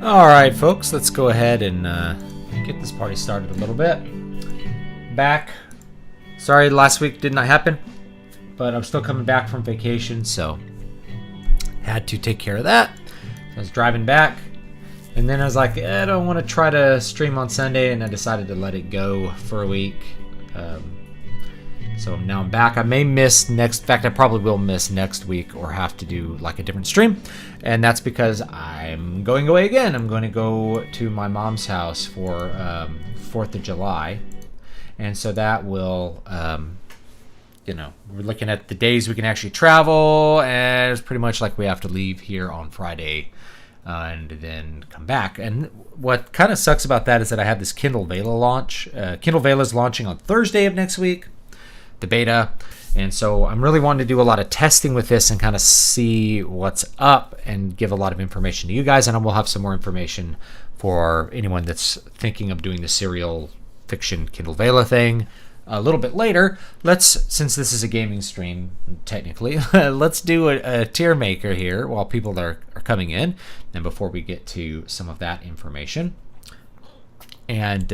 Alright folks, let's go ahead and get this party started a little bit. Back. Sorry last week did not happen, but I'm still coming back from vacation, so had to take care of that. So I was driving back, and then I was like, I don't want to try to stream on Sunday, and I decided to let it go for a week. So now I'm back. I may miss in fact, I probably will miss next week or have to do like a different stream. And that's because I'm going away again. I'm going to go to my mom's house for 4th of July. And so that will, we're looking at the days we can actually travel. And it's pretty much like we have to leave here on Friday and then come back. And what kind of sucks about that is that I have this Kindle Vella launch. Kindle Vella is launching on Thursday of next week, the beta. And so I'm really wanting to do a lot of testing with this and kind of see what's up and give a lot of information to you guys. And we'll have some more information for anyone that's thinking of doing the serial fiction Kindle Vella thing a little bit later. Since this is a gaming stream, technically, let's do a tier maker here while people are coming in, and before we get to some of that information. And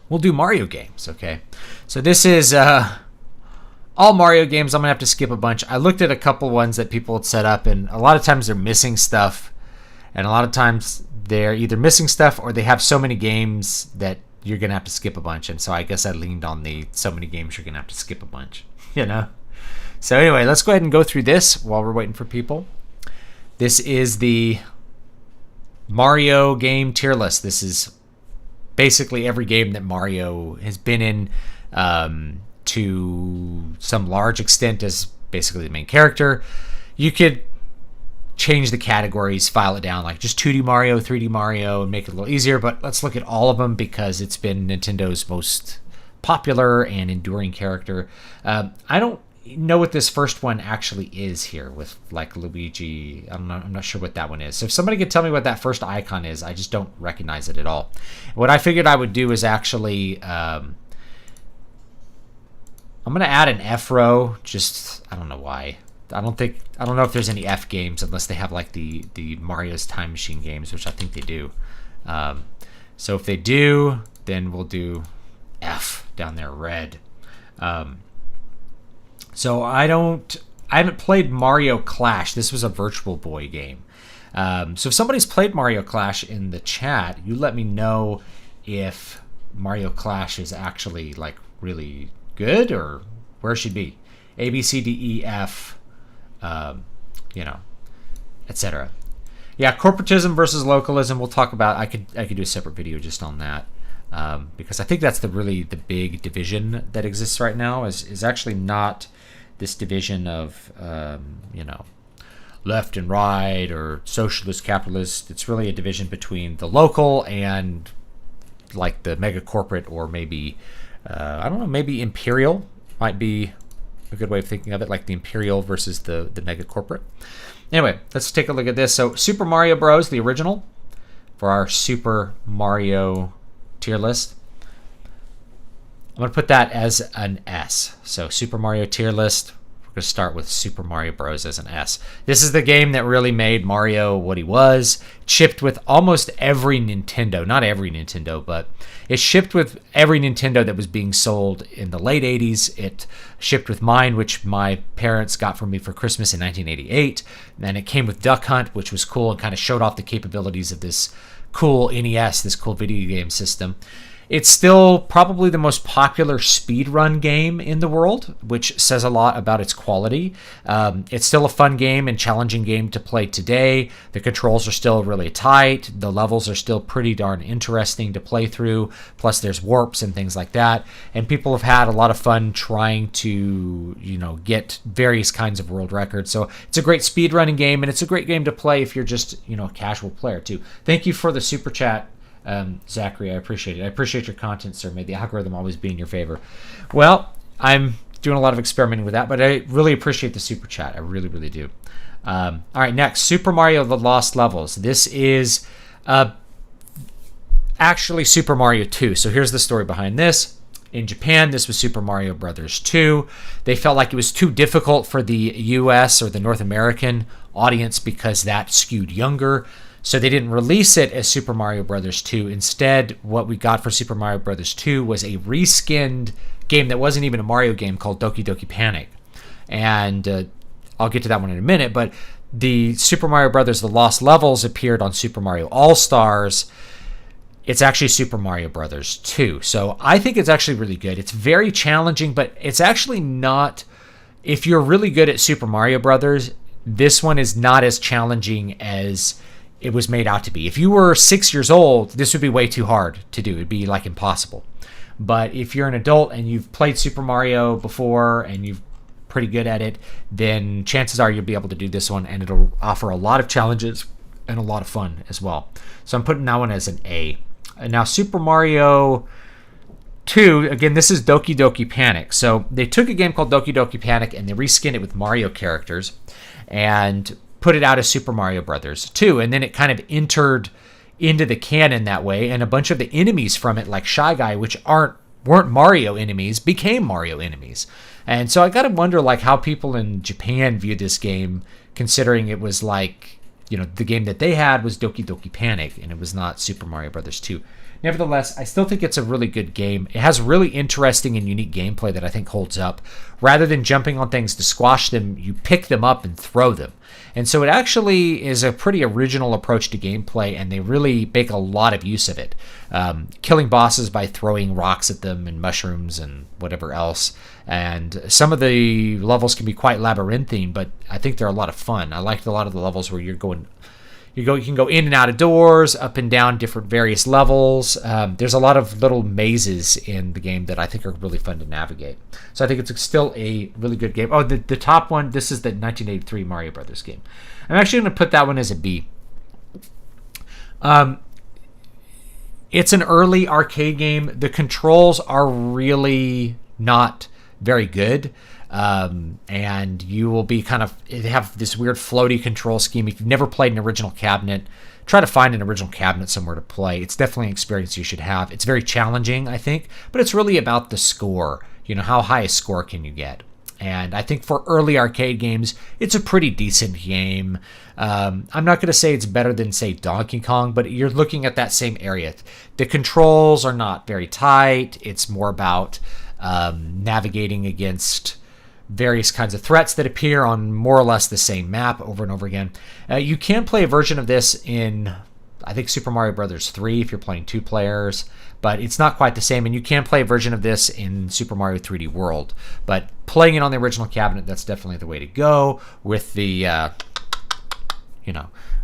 we'll do Mario games, okay? So this is all Mario games. I'm going to have to skip a bunch. I looked at a couple ones that people had set up, and a lot of times they're missing stuff, and a lot of times they're either missing stuff or they have so many games that you're going to have to skip a bunch. And so I guess I leaned on the so many games you're going to have to skip a bunch, So anyway, let's go ahead and go through this while we're waiting for people. This is the Mario game tier list. This is basically every game that Mario has been in to some large extent as basically the main character. You could change the categories, file it down like just 2D Mario, 3D Mario, and make it a little easier. But let's look at all of them because it's been Nintendo's most popular and enduring character. I don't know what this first one actually is here with like Luigi. I'm not sure what that one is. So if somebody could tell me what that first icon is, I just don't recognize it at all. What I figured I would do is actually I'm going to add an F row. Just, I don't know why. I don't know if there's any F games unless they have like the Mario's Time Machine games, which I think they do. So if they do, then we'll do F down there, red. So I haven't played Mario Clash. This was a Virtual Boy game. So if somebody's played Mario Clash in the chat, you let me know if Mario Clash is actually like really good or where it should be. A, B, C, D, E, F, etc. Yeah, corporatism versus localism. We'll talk about. I could do a separate video just on that because I think that's the big division that exists right now. Is actually not this division of left and right or socialist, capitalist. It's really a division between the local and like the mega corporate, or maybe I don't know, maybe imperial might be a good way of thinking of it, like the imperial versus the mega corporate. Anyway, let's take a look at this. So Super Mario Bros., the original, for our Super Mario tier list. I'm going to put that as an S. So Super Mario tier list, we're going to start with Super Mario Bros. As an S. This is the game that really made Mario what he was. Shipped with almost every Nintendo. Not every Nintendo, but it shipped with every Nintendo that was being sold in the late 80s. It shipped with mine, which my parents got for me for Christmas in 1988. And then it came with Duck Hunt, which was cool and kind of showed off the capabilities of this cool NES, this cool video game system. It's still probably the most popular speedrun game in the world, which says a lot about its quality. It's still a fun game and challenging game to play today. The controls are still really tight. The levels are still pretty darn interesting to play through. Plus, there's warps and things like that. And people have had a lot of fun trying to, get various kinds of world records. So it's a great speedrunning game, and it's a great game to play if you're just, a casual player too. Thank you for the super chat. Zachary, I appreciate it. I appreciate your content, sir. May the algorithm always be in your favor. Well, I'm doing a lot of experimenting with that, but I really appreciate the super chat. I really, really do. All right, next, Super Mario The Lost Levels. This is actually Super Mario 2. So here's the story behind this. In Japan, this was Super Mario Brothers 2. They felt like it was too difficult for the US or the North American audience because that skewed younger. So they didn't release it as Super Mario Brothers 2. Instead, what we got for Super Mario Brothers 2 was a reskinned game that wasn't even a Mario game called Doki Doki Panic. And I'll get to that one in a minute, but the Super Mario Brothers The Lost Levels appeared on Super Mario All-Stars. It's actually Super Mario Brothers 2. So I think it's actually really good. It's very challenging, but it's actually not... If you're really good at Super Mario Brothers, this one is not as challenging as it was made out to be. If you were 6 years old, this would be way too hard to do. It'd be like impossible. But if you're an adult and you've played Super Mario before and you're pretty good at it, then chances are you'll be able to do this one, and it'll offer a lot of challenges and a lot of fun as well. So I'm putting that one as an A. And now Super Mario 2, again, this is Doki Doki Panic. So they took a game called Doki Doki Panic and they reskinned it with Mario characters and put it out as Super Mario Brothers 2. And then it kind of entered into the canon that way. And a bunch of the enemies from it, like Shy Guy, which weren't Mario enemies, became Mario enemies. And so I got to wonder like how people in Japan view this game, considering it was like, the game that they had was Doki Doki Panic and it was not Super Mario Brothers 2. Nevertheless, I still think it's a really good game. It has really interesting and unique gameplay that I think holds up. Rather than jumping on things to squash them, you pick them up and throw them. And so it actually is a pretty original approach to gameplay, and they really make a lot of use of it. Killing bosses by throwing rocks at them and mushrooms and whatever else. And some of the levels can be quite labyrinthine, but I think they're a lot of fun. I liked a lot of the levels where you can go in and out of doors, up and down different various levels. There's a lot of little mazes in the game that I think are really fun to navigate. So I think it's still a really good game. Oh, the top one, this is the 1983 Mario Brothers game. I'm actually going to put that one as a B. It's an early arcade game. The controls are really not very good. And you will be they have this weird floaty control scheme. If you've never played an original cabinet, try to find an original cabinet somewhere to play. It's definitely an experience you should have. It's very challenging, I think, but it's really about the score. How high a score can you get? And I think for early arcade games, it's a pretty decent game. I'm not going to say it's better than, say, Donkey Kong, but you're looking at that same area. The controls are not very tight. It's more about navigating against various kinds of threats that appear on more or less the same map over and over again. You can play a version of this in, I think, Super Mario Brothers 3 if you're playing 2 players, but it's not quite the same. And you can play a version of this in Super Mario 3D World. But playing it on the original cabinet, that's definitely the way to go with the,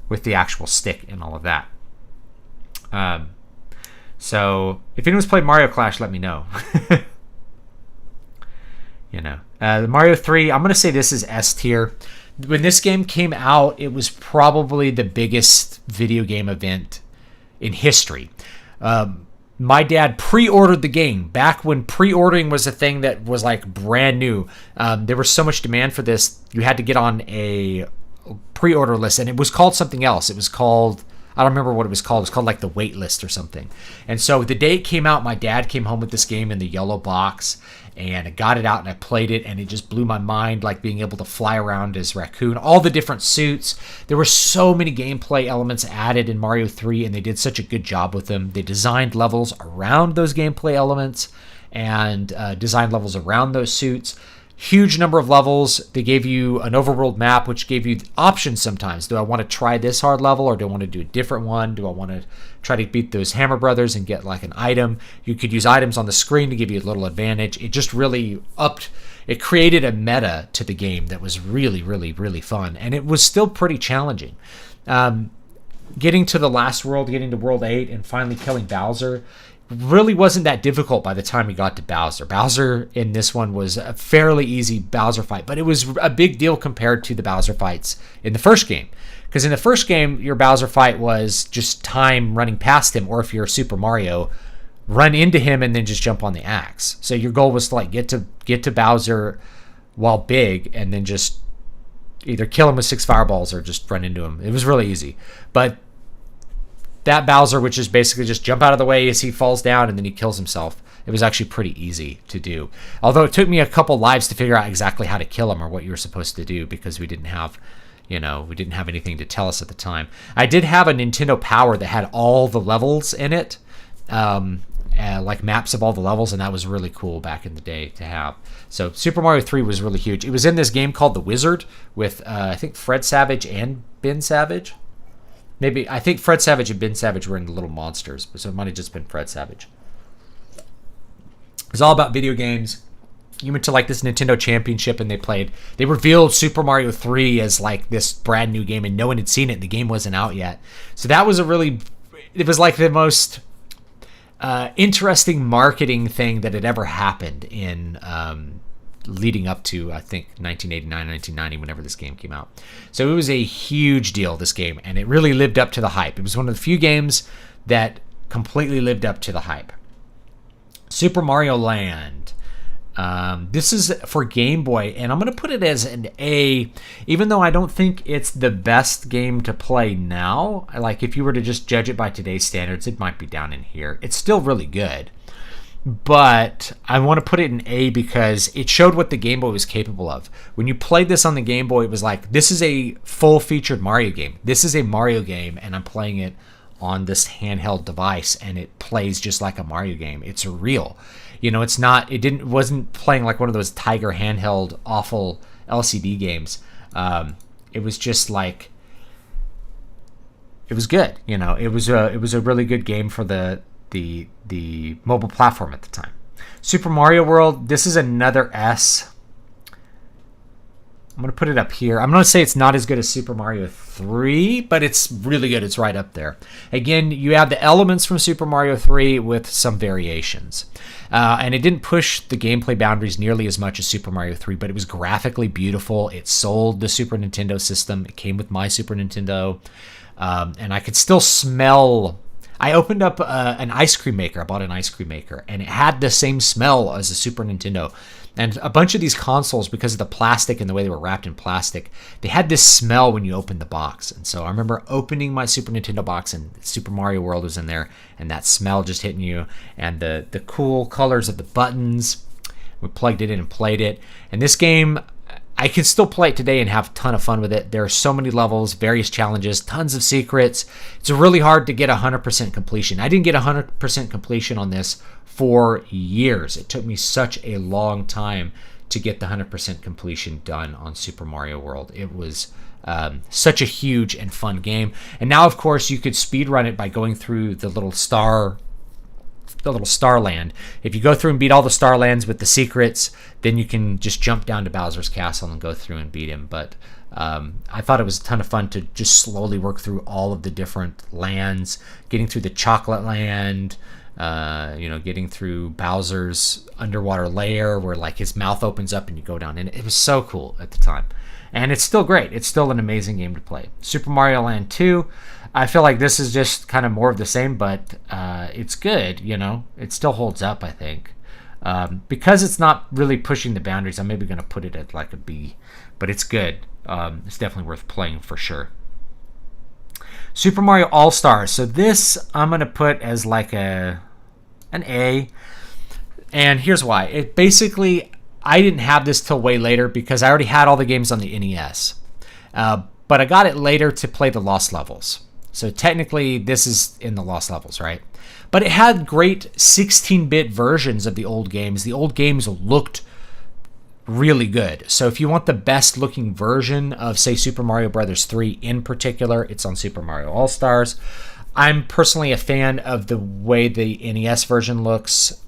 with the actual stick and all of that. So if anyone's played Mario Clash, let me know. The Mario 3, I'm going to say this is S tier. When this game came out, it was probably the biggest video game event in history. My dad pre-ordered the game back when pre-ordering was a thing that was like brand new. There was so much demand for this, you had to get on a pre-order list, and it was called something else. It was called, I don't remember what it was called. It was called like the wait list or something. And so the day it came out, my dad came home with this game in the yellow box, and I got it out and I played it, and it just blew my mind, like being able to fly around as Raccoon, all the different suits. There were so many gameplay elements added in Mario 3, and they did such a good job with them. They designed levels around those gameplay elements and designed levels around those suits. Huge number of levels. They gave you an overworld map, which gave you options sometimes. Do I want to try this hard level, or do I want to do a different one? Do I want to try to beat those Hammer Brothers and get like an item? You could use items on the screen to give you a little advantage. It just really it created a meta to the game that was really, really, really fun. And it was still pretty challenging. Getting to the last world, getting to World 8, and finally killing Bowser really wasn't that difficult by the time you got to Bowser. Bowser in this one was a fairly easy Bowser fight, but it was a big deal compared to the Bowser fights in the first game. Because in the first game, your Bowser fight was just time running past him, or if you're Super Mario, run into him and then just jump on the axe. So your goal was to like get to Bowser while big, and then just either kill him with 6 fireballs or just run into him. It was really easy. But that Bowser, which is basically just jump out of the way as he falls down and then he kills himself, it was actually pretty easy to do. Although it took me a couple lives to figure out exactly how to kill him or what you were supposed to do, because we didn't have, We didn't have anything to tell us at the time. I did have a Nintendo Power that had all the levels in it, like maps of all the levels, and that was really cool back in the day to have. So Super Mario 3 was really huge. It was in this game called The Wizard with, I think, Fred Savage and Ben Savage. Maybe, I think Fred Savage and Ben Savage were in the Little Monsters, so it might have just been Fred Savage. It was all about video games. You went to like this Nintendo Championship and they revealed Super Mario 3 as like this brand new game, and no one had seen it, and the game wasn't out yet. So that was it was like the most interesting marketing thing that had ever happened in leading up to, I think, 1989, 1990, whenever this game came out. So it was a huge deal, this game, and it really lived up to the hype. It was one of the few games that completely lived up to the hype. Super Mario Land. This is for Game Boy, and I'm going to put it as an A, even though I don't think it's the best game to play now. Like, if you were to just judge it by today's standards, it might be down in here. It's still really good, but I want to put it in A because it showed what the Game Boy was capable of. When you played this on the Game Boy, it was like, this is a full-featured Mario game. This is a Mario game, and I'm playing it on this handheld device, and it plays just like a Mario game. It's real. It wasn't playing like one of those Tiger handheld awful LCD games. It was just like, it was good. It was a really good game for the mobile platform at the time. Super Mario World, this is another S. I'm going to put it up here. I'm going to say it's not as good as Super Mario 3, but it's really good. It's right up there. Again, you have the elements from Super Mario 3 with some variations. And it didn't push the gameplay boundaries nearly as much as Super Mario 3, but it was graphically beautiful. It sold the Super Nintendo system. It came with my Super Nintendo. And I could still smell... I opened up an ice cream maker. I bought an ice cream maker, and it had the same smell as the Super Nintendo. And a bunch of these consoles, because of the plastic and the way they were wrapped in plastic, they had this smell when you opened the box. And so I remember opening my Super Nintendo box, and Super Mario World was in there, and that smell just hitting you, and the cool colors of the buttons. We plugged it in and played it. And this game, I can still play it today and have a ton of fun with it. There are so many levels, various challenges, tons of secrets. It's really hard to get 100% completion. I didn't get 100% completion on this for years. It took me such a long time to get the 100% completion done on Super Mario World. It was such a huge and fun game. And now, of course, you could speedrun it by going through the little star land. If you go through and beat all the star lands with the secrets, then you can just jump down to Bowser's Castle and go through and beat him. But I thought it was a ton of fun to just slowly work through all of the different lands, getting through the Chocolate Land, getting through Bowser's underwater lair where like his mouth opens up and you go down in it. It was so cool at the time. And it's still great. It's still an amazing game to play. Super Mario Land 2, I feel like this is just kind of more of the same, but it's good, It still holds up, I think. Because it's not really pushing the boundaries, I'm maybe going to put it at like a B. But it's good. It's definitely worth playing for sure. Super Mario All-Stars. So this I'm going to put as like an A. And here's why. It basically, I didn't have this till way later because I already had all the games on the NES. But I got it later to play the Lost Levels. So technically, this is in the Lost Levels, right? But it had great 16-bit versions of the old games. The old games looked really good. So if you want the best looking version of, say, Super Mario Bros. 3 in particular, it's on Super Mario All-Stars. I'm personally a fan of the way the NES version looks,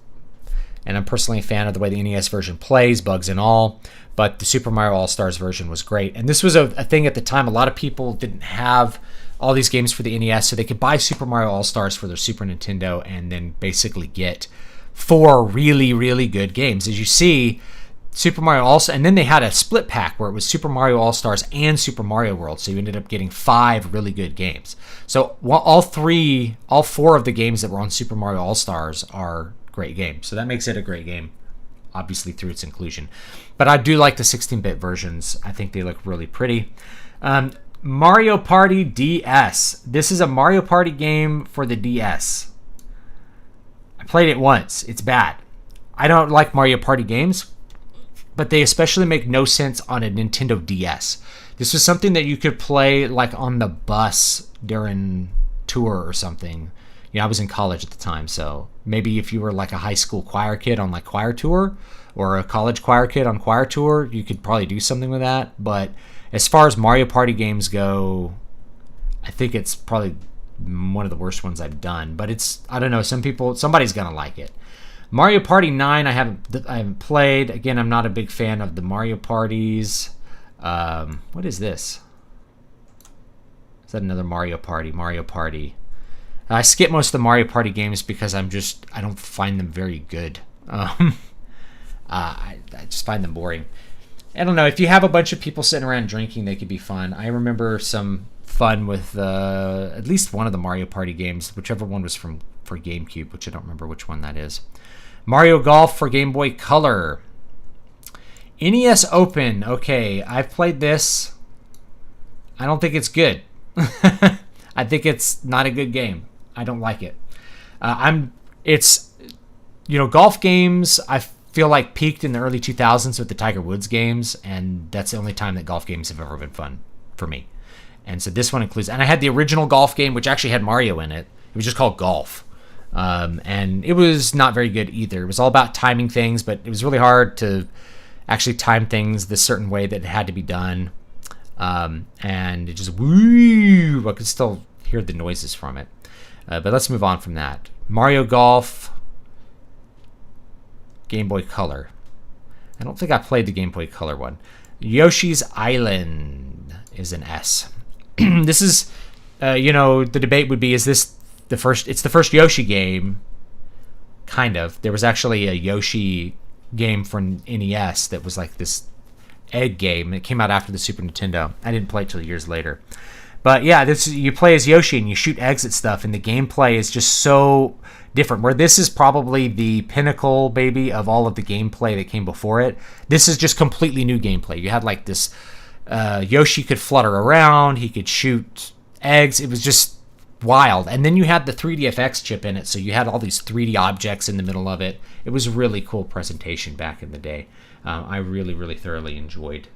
and I'm personally a fan of the way the NES version plays, bugs and all. But the Super Mario All-Stars version was great. And this was a thing at the time. A lot of people didn't have all these games for the NES, so they could buy Super Mario All-Stars for their Super Nintendo and then basically get 4 really, really good games. As you see, Super Mario All-Stars, and then they had a split pack where it was Super Mario All-Stars and Super Mario World, so you ended up getting 5 really good games. So all 4 of the games that were on Super Mario All-Stars are great games. So that makes it a great game, obviously through its inclusion. But I do like the 16-bit versions. I think they look really pretty. Mario Party DS. This is a Mario Party game for the DS. I played it once. It's bad. I don't like Mario Party games, but they especially make no sense on a Nintendo DS. This was something that you could play like on the bus during tour or something. I was in college at the time, so maybe if you were like a high school choir kid on like choir tour, or a college choir kid on choir tour, you could probably do something with that. But as far as Mario Party games go, I think it's probably one of the worst ones I've done. But I don't know, somebody's gonna like it. Mario Party 9 I haven't played. Again, I'm not a big fan of the Mario Parties. What is this? Is that another Mario Party? Mario Party. I skip most of the Mario Party games because I don't find them very good. I just find them boring. I don't know. If you have a bunch of people sitting around drinking, they could be fun. I remember some fun with at least one of the Mario Party games, whichever one was for GameCube, which I don't remember which one that is. Mario Golf for Game Boy Color. NES Open. Okay, I've played this. I don't think it's good. I think it's not a good game. I don't like it. Golf games, I feel like peaked in the early 2000s with the Tiger Woods games, and that's the only time that golf games have ever been fun for me. And so this one includes, and I had the original golf game, which actually had Mario in it. It was just called Golf. And it was not very good either. It was all about timing things, but it was really hard to actually time things the certain way that it had to be done. And it just, I could still hear the noises from it. But let's move on from that. Mario Golf, Game Boy Color. I don't think I played the Game Boy Color one. Yoshi's Island is an S. This is, the debate would be, is this the first? It's the first Yoshi game, kind of. There was actually a Yoshi game for NES that was like this egg game. It came out after the Super Nintendo. I didn't play it till years later. But yeah, you play as Yoshi and you shoot eggs at stuff, and the gameplay is just so different. Where this is probably the pinnacle, baby, of all of the gameplay that came before it. This is just completely new gameplay. You had like this Yoshi could flutter around, he could shoot eggs. It was just wild. And then you had the 3DFX chip in it, so you had all these 3D objects in the middle of it. It was a really cool presentation back in the day. I really, really thoroughly enjoyed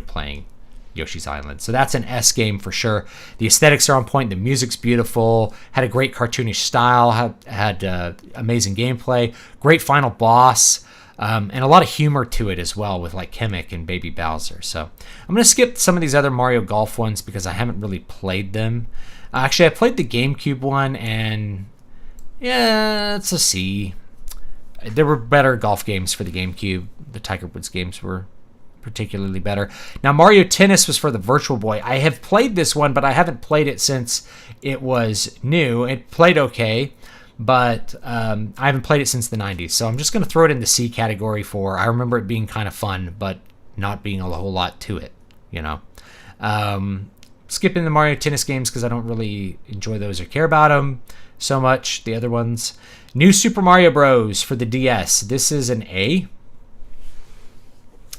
playing Yoshi's Island. So that's an S game for sure. The aesthetics are on point. The music's beautiful. Had a great cartoonish style. Had amazing gameplay. Great final boss. And a lot of humor to it as well, with like Kamek and Baby Bowser. So I'm going to skip some of these other Mario Golf ones because I haven't really played them. Actually, I played the GameCube one, and yeah, it's a C. There were better golf games for the GameCube. The Tiger Woods games were particularly better. Now, Mario Tennis was for the Virtual Boy. I have played this one, but I haven't played it since it was new. It played okay, but I haven't played it since the 90s. So I'm just going to throw it in the C category for, I remember it being kind of fun, but not being a whole lot to it, Skipping the Mario Tennis games because I don't really enjoy those or care about them so much. The other ones. New Super Mario Bros. For the DS. This is an A.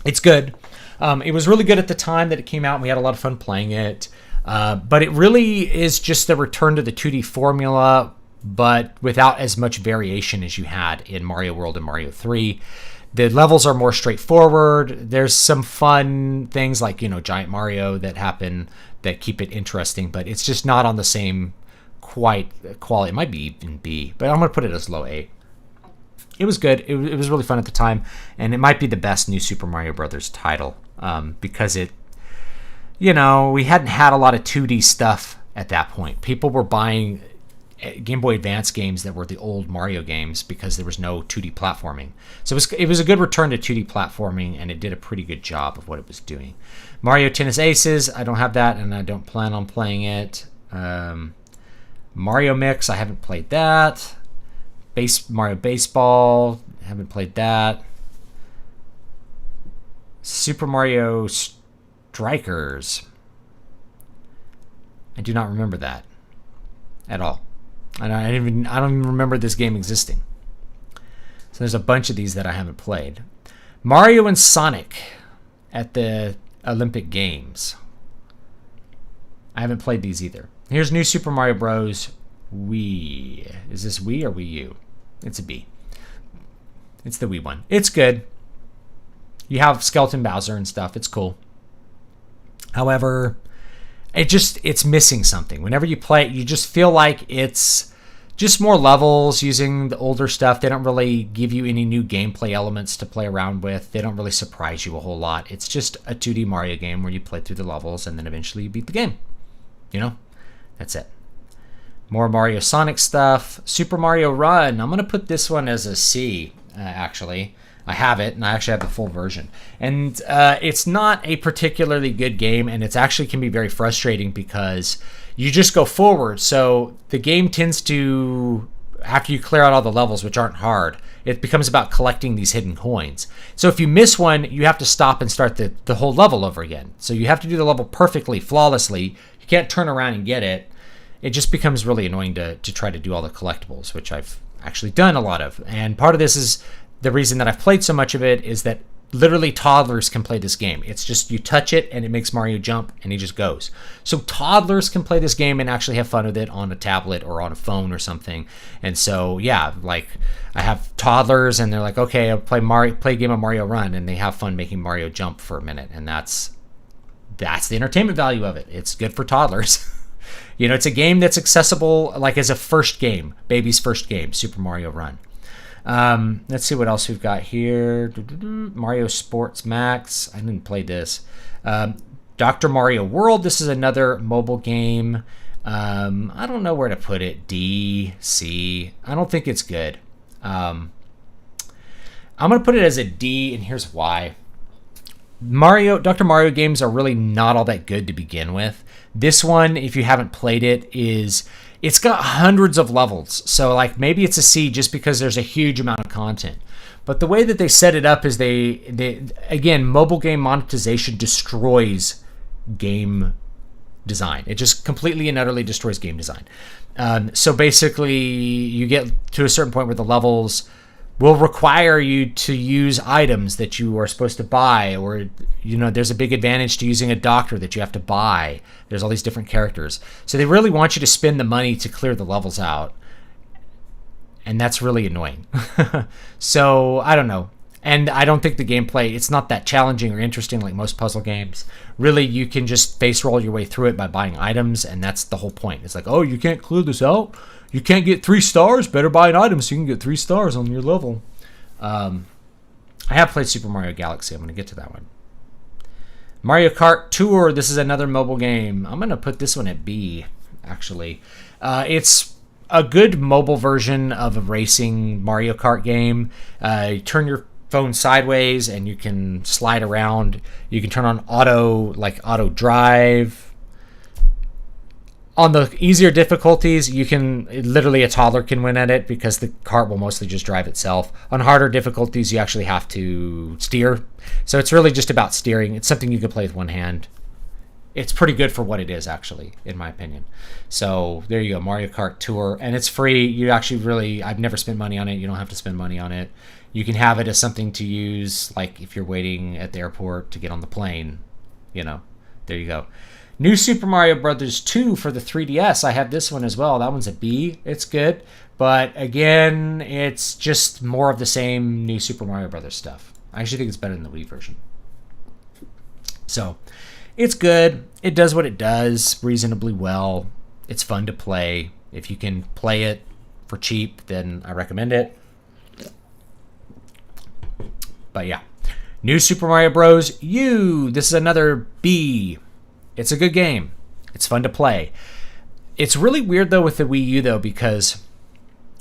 It's good. It was really good at the time that it came out, and we had a lot of fun playing it. But it really is just a return to the 2D formula, but without as much variation as you had in Mario World and Mario 3. The levels are more straightforward. There's some fun things like, Giant Mario that happen that keep it interesting, but it's just not on the same quality. It might be even B, but I'm going to put it as low A. It was good. It was really fun at the time, and it might be the best new Super Mario Brothers title because it, we hadn't had a lot of 2D stuff at that point. People were buying Game Boy Advance games that were the old Mario games because there was no 2D platforming. So it was a good return to 2D platforming, and it did a pretty good job of what it was doing. Mario Tennis Aces, I don't have that, and I don't plan on playing it. Mario Mix, I haven't played that. Mario Baseball, haven't played that. Super Mario Strikers, I do not remember that at all. I don't even remember this game existing. So there's a bunch of these that I haven't played. Mario and Sonic at the Olympic Games. I haven't played these either. Here's New Super Mario Bros. Wii. Is this Wii or Wii U? It's a B. It's the Wii one. It's good. You have Skeleton Bowser and stuff. It's cool. However, it's missing something. Whenever you play it, you just feel like it's just more levels using the older stuff. They don't really give you any new gameplay elements to play around with. They don't really surprise you a whole lot. It's just a 2D Mario game where you play through the levels and then eventually you beat the game. You know, that's it. More Mario Sonic stuff. Super Mario Run. I'm going to put this one as a C, actually. I have it, and I actually have the full version. And it's not a particularly good game, and it actually can be very frustrating because you just go forward. So the game tends to, after you clear out all the levels, which aren't hard, it becomes about collecting these hidden coins. So if you miss one, you have to stop and start the whole level over again. So you have to do the level perfectly, flawlessly. You can't turn around and get it. It just becomes really annoying to try to do all the collectibles, which I've actually done a lot of. And part of this is the reason that I've played so much of it is that literally toddlers can play this game. It's just you touch it and it makes Mario jump and he just goes. So toddlers can play this game and actually have fun with it on a tablet or on a phone or something. And so yeah, like I have toddlers and they're like, okay, I'll play a game of Mario Run, and they have fun making Mario jump for a minute, and that's the entertainment value of it. It's good for toddlers. You know, it's a game that's accessible like as a first game, baby's first game, Super Mario Run. Let's see what else we've got here. Mario Sports Max. I didn't play this. Dr. Mario World. This is another mobile game. I don't know where to put it. D, C. I don't think it's good. I'm going to put it as a D, and here's why. Dr. Mario games are really not all that good to begin with. This one, if you haven't played it, it's got hundreds of levels. So like maybe it's a C just because there's a huge amount of content. But the way that they set it up is they again, mobile game monetization destroys game design. It just completely and utterly destroys game design. So basically you get to a certain point where the levels will require you to use items that you are supposed to buy, or you know, there's a big advantage to using a doctor that you have to buy. There's all these different characters. So they really want you to spend the money to clear the levels out. And that's really annoying. So, I don't know. And I don't think the gameplay, it's not that challenging or interesting like most puzzle games. Really, you can just face roll your way through it by buying items, and that's the whole point. It's like, oh, you can't clear this out? You can't get 3 stars? Better buy an item so you can get 3 stars on your level. I have played Super Mario Galaxy. I'm going to get to that one. Mario Kart Tour. This is another mobile game. I'm going to put this one at B, actually. It's a good mobile version of a racing Mario Kart game. You turn your phone sideways and you can slide around. You can turn on auto drive. On the easier difficulties, you can literally, a toddler can win at it because the cart will mostly just drive itself. On harder difficulties, you actually have to steer. So it's really just about steering. It's something you can play with one hand. It's pretty good for what it is, actually, in my opinion. So there you go, Mario Kart Tour. And it's free. You actually really, I've never spent money on it. You don't have to spend money on it. You can have it as something to use, like if you're waiting at the airport to get on the plane. You know, there you go. New Super Mario Bros. 2 for the 3DS. I have this one as well. That one's a B. It's good. But again, it's just more of the same New Super Mario Bros. Stuff. I actually think it's better than the Wii version. So, it's good. It does what it does reasonably well. It's fun to play. If you can play it for cheap, then I recommend it. But yeah. New Super Mario Bros. U. This is another B. It's a good game. It's fun to play. It's really weird, though, with the Wii U, though, because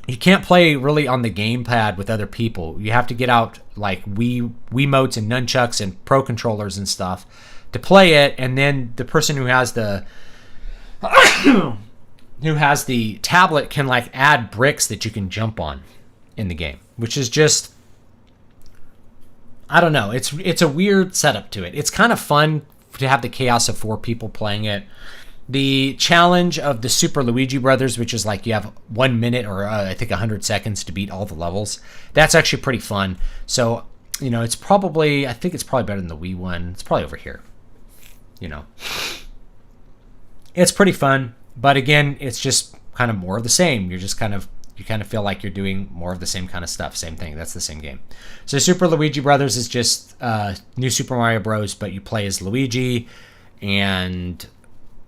you can't play really on the gamepad with other people. You have to get out, like, Wiimotes and nunchucks and Pro Controllers and stuff to play it, and then the person who has the tablet can, like, add bricks that you can jump on in the game, which is just, I don't know. It's a weird setup to it. It's kind of fun to have the chaos of 4 people playing it. The challenge of the Super Luigi Brothers, which is like you have 1 minute or I think 100 seconds to beat all the levels. That's actually pretty fun. So, you know, I think it's probably better than the Wii one. It's probably over here. You know, it's pretty fun, but again, it's just kind of more of the same. You kind of feel like you're doing more of the same kind of stuff. Same thing. That's the same game. So Super Luigi Brothers is just New Super Mario Bros., but you play as Luigi, and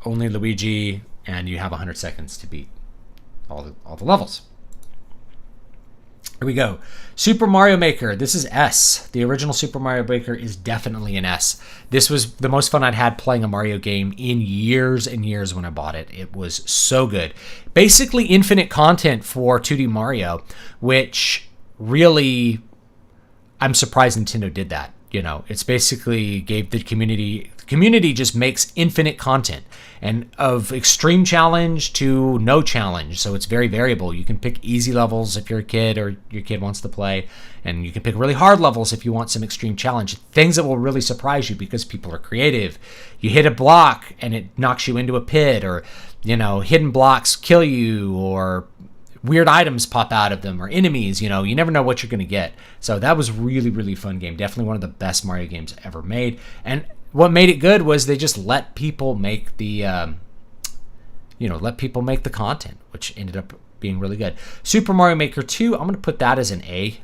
only Luigi, and you have 100 seconds to beat all the levels. Here we go. Super Mario Maker. This is S. The original Super Mario Maker is definitely an S. This was the most fun I'd had playing a Mario game in years and years when I bought it. It was so good. Basically infinite content for 2D Mario, which really, I'm surprised Nintendo did that. You know, it's basically gave the community just makes infinite content, and of extreme challenge to no challenge. So it's very variable. You can pick easy levels if you're a kid or your kid wants to play, and you can pick really hard levels if you want some extreme challenge. Things that will really surprise you because people are creative. You hit a block and it knocks you into a pit, or, you know, hidden blocks kill you, or weird items pop out of them, or enemies. You know, you never know what you're going to get. So that was really, really fun game. Definitely one of the best Mario games ever made. And what made it good was they just let people make the, let people make the content, which ended up being really good. Super Mario Maker 2, I'm going to put that as an A.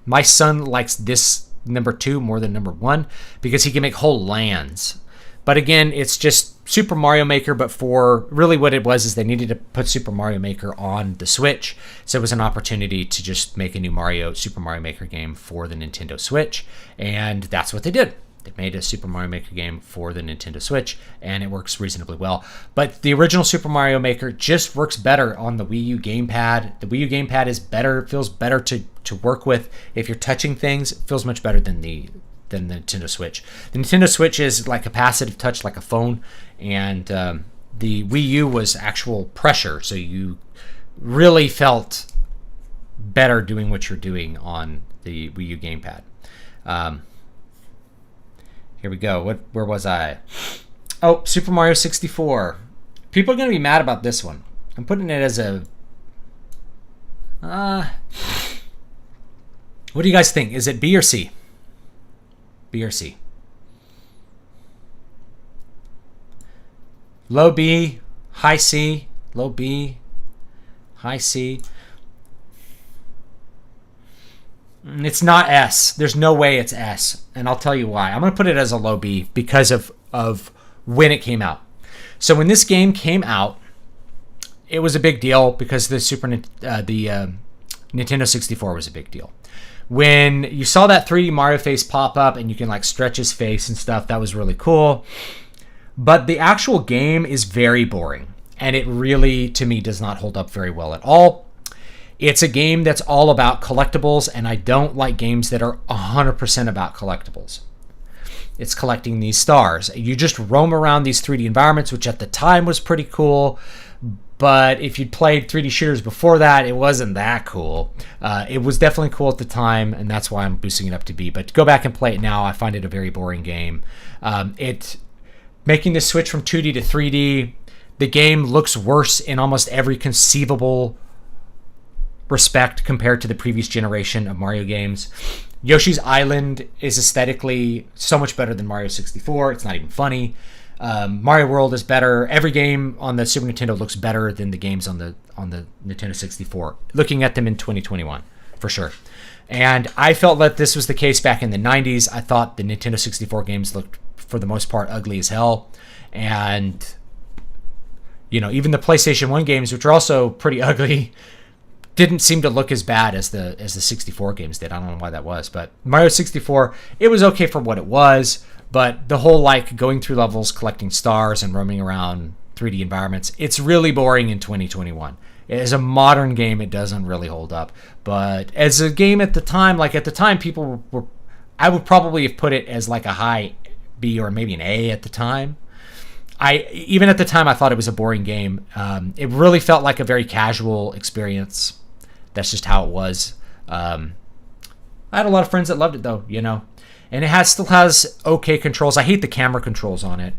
My son likes this number 2 more than number 1 because he can make whole lands. But again, it's just Super Mario Maker, but for really what it was is they needed to put Super Mario Maker on the Switch. So it was an opportunity to just make a new Super Mario Maker game for the Nintendo Switch. And that's what they did. They made a Super Mario Maker game for the Nintendo Switch, and it works reasonably well. But the original Super Mario Maker just works better on the Wii U gamepad. The Wii U gamepad is better, feels better to work with. If you're touching things, it feels much better than the Nintendo Switch. The Nintendo Switch is like a passive touch, like a phone, and the Wii U was actual pressure, so you really felt better doing what you're doing on the Wii U gamepad. Here we go. Where was I? Oh, Super Mario 64. People are going to be mad about this one. I'm putting it as a... what do you guys think? Is it B or C? B or C? Low B, high C, low B, high C. It's not S. There's no way it's S, and I'll tell you why. I'm going to put it as a low B because of when it came out. So when this game came out, it was a big deal because the Nintendo 64 was a big deal. When you saw that 3D Mario face pop up and you can like stretch his face and stuff, that was really cool. But the actual game is very boring, and it really, to me, does not hold up very well at all. It's a game that's all about collectibles, and I don't like games that are 100% about collectibles. It's collecting these stars. You just roam around these 3D environments, which at the time was pretty cool. But if you'd played 3D shooters before that, it wasn't that cool. It was definitely cool at the time, and that's why I'm boosting it up to B. But to go back and play it now, I find it a very boring game. Making the switch from 2D to 3D, the game looks worse in almost every conceivable respect compared to the previous generation of Mario games. Yoshi's Island is aesthetically so much better than Mario 64. It's not even funny. Mario World is better. Every game on the Super Nintendo looks better than the games on the Nintendo 64. Looking at them in 2021, for sure. And I felt that this was the case back in the 90s. I thought the Nintendo 64 games looked, for the most part, ugly as hell. And, even the PlayStation 1 games, which are also pretty ugly, didn't seem to look as bad as the 64 games did. I don't know why that was. But Mario 64, it was okay for what it was. But the whole, going through levels, collecting stars, and roaming around 3D environments, it's really boring in 2021. As a modern game, it doesn't really hold up. But as a game at the time, people were... I would probably have put it as a high B or maybe an A at the time. Even at the time, I thought it was a boring game. It really felt like a very casual experience. That's just how it was. I had a lot of friends that loved it, though, And it still has okay controls. I hate the camera controls on it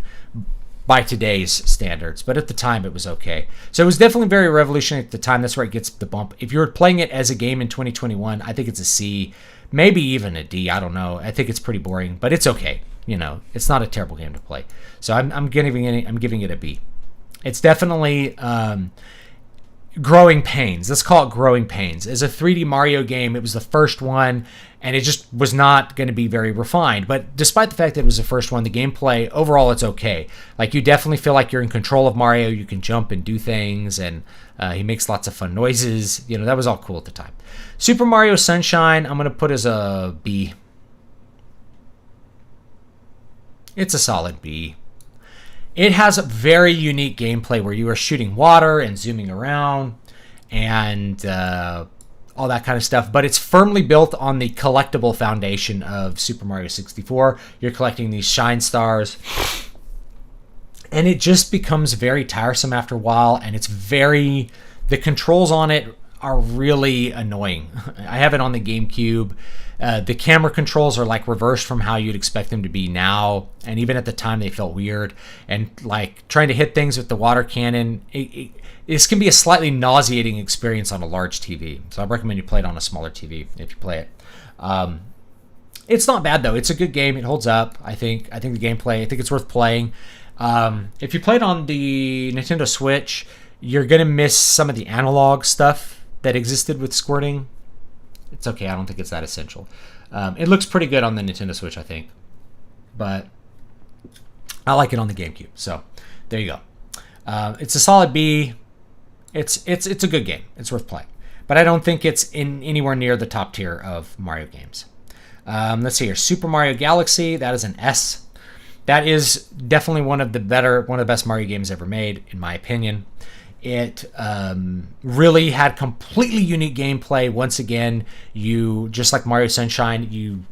by today's standards, but at the time it was okay. So it was definitely very revolutionary at the time. That's where it gets the bump. If you're playing it as a game in 2021, I think it's a C, maybe even a D. I don't know. I think it's pretty boring, but it's okay. It's not a terrible game to play. So I'm giving it a B. It's definitely Growing Pains. Let's call it Growing Pains. As a 3D Mario game, it was the first one, and it just was not going to be very refined. But despite the fact that it was the first one, the gameplay, overall, it's okay. Like, you definitely feel like you're in control of Mario. You can jump and do things, and he makes lots of fun noises. You know, that was all cool at the time. Super Mario Sunshine, I'm going to put as a B. It's a solid B. It has a very unique gameplay where you are shooting water and zooming around and all that kind of stuff. But it's firmly built on the collectible foundation of Super Mario 64. You're collecting these shine stars. And it just becomes very tiresome after a while. And it's very... The controls on it are really annoying. I have it on the GameCube. The camera controls are like reversed from how you'd expect them to be now, and even at the time they felt weird. And like trying to hit things with the water cannon, this can be a slightly nauseating experience on a large TV. So I recommend you play it on a smaller TV if you play it. It's not bad though. It's a good game. It holds up. I think the gameplay. I think it's worth playing. If you play it on the Nintendo Switch, you're gonna miss some of the analog stuff that existed with squirting. It's okay. I don't think it's that essential. It looks pretty good on the Nintendo Switch, I think. But I like it on the GameCube. So there you go. It's a solid B. It's a good game. It's worth playing. But I don't think it's in anywhere near the top tier of Mario games. Let's see here. Super Mario Galaxy. That is an S. That is definitely one of the best Mario games ever made, in my opinion. It really had completely unique gameplay. Once again, you, just like Mario Sunshine, you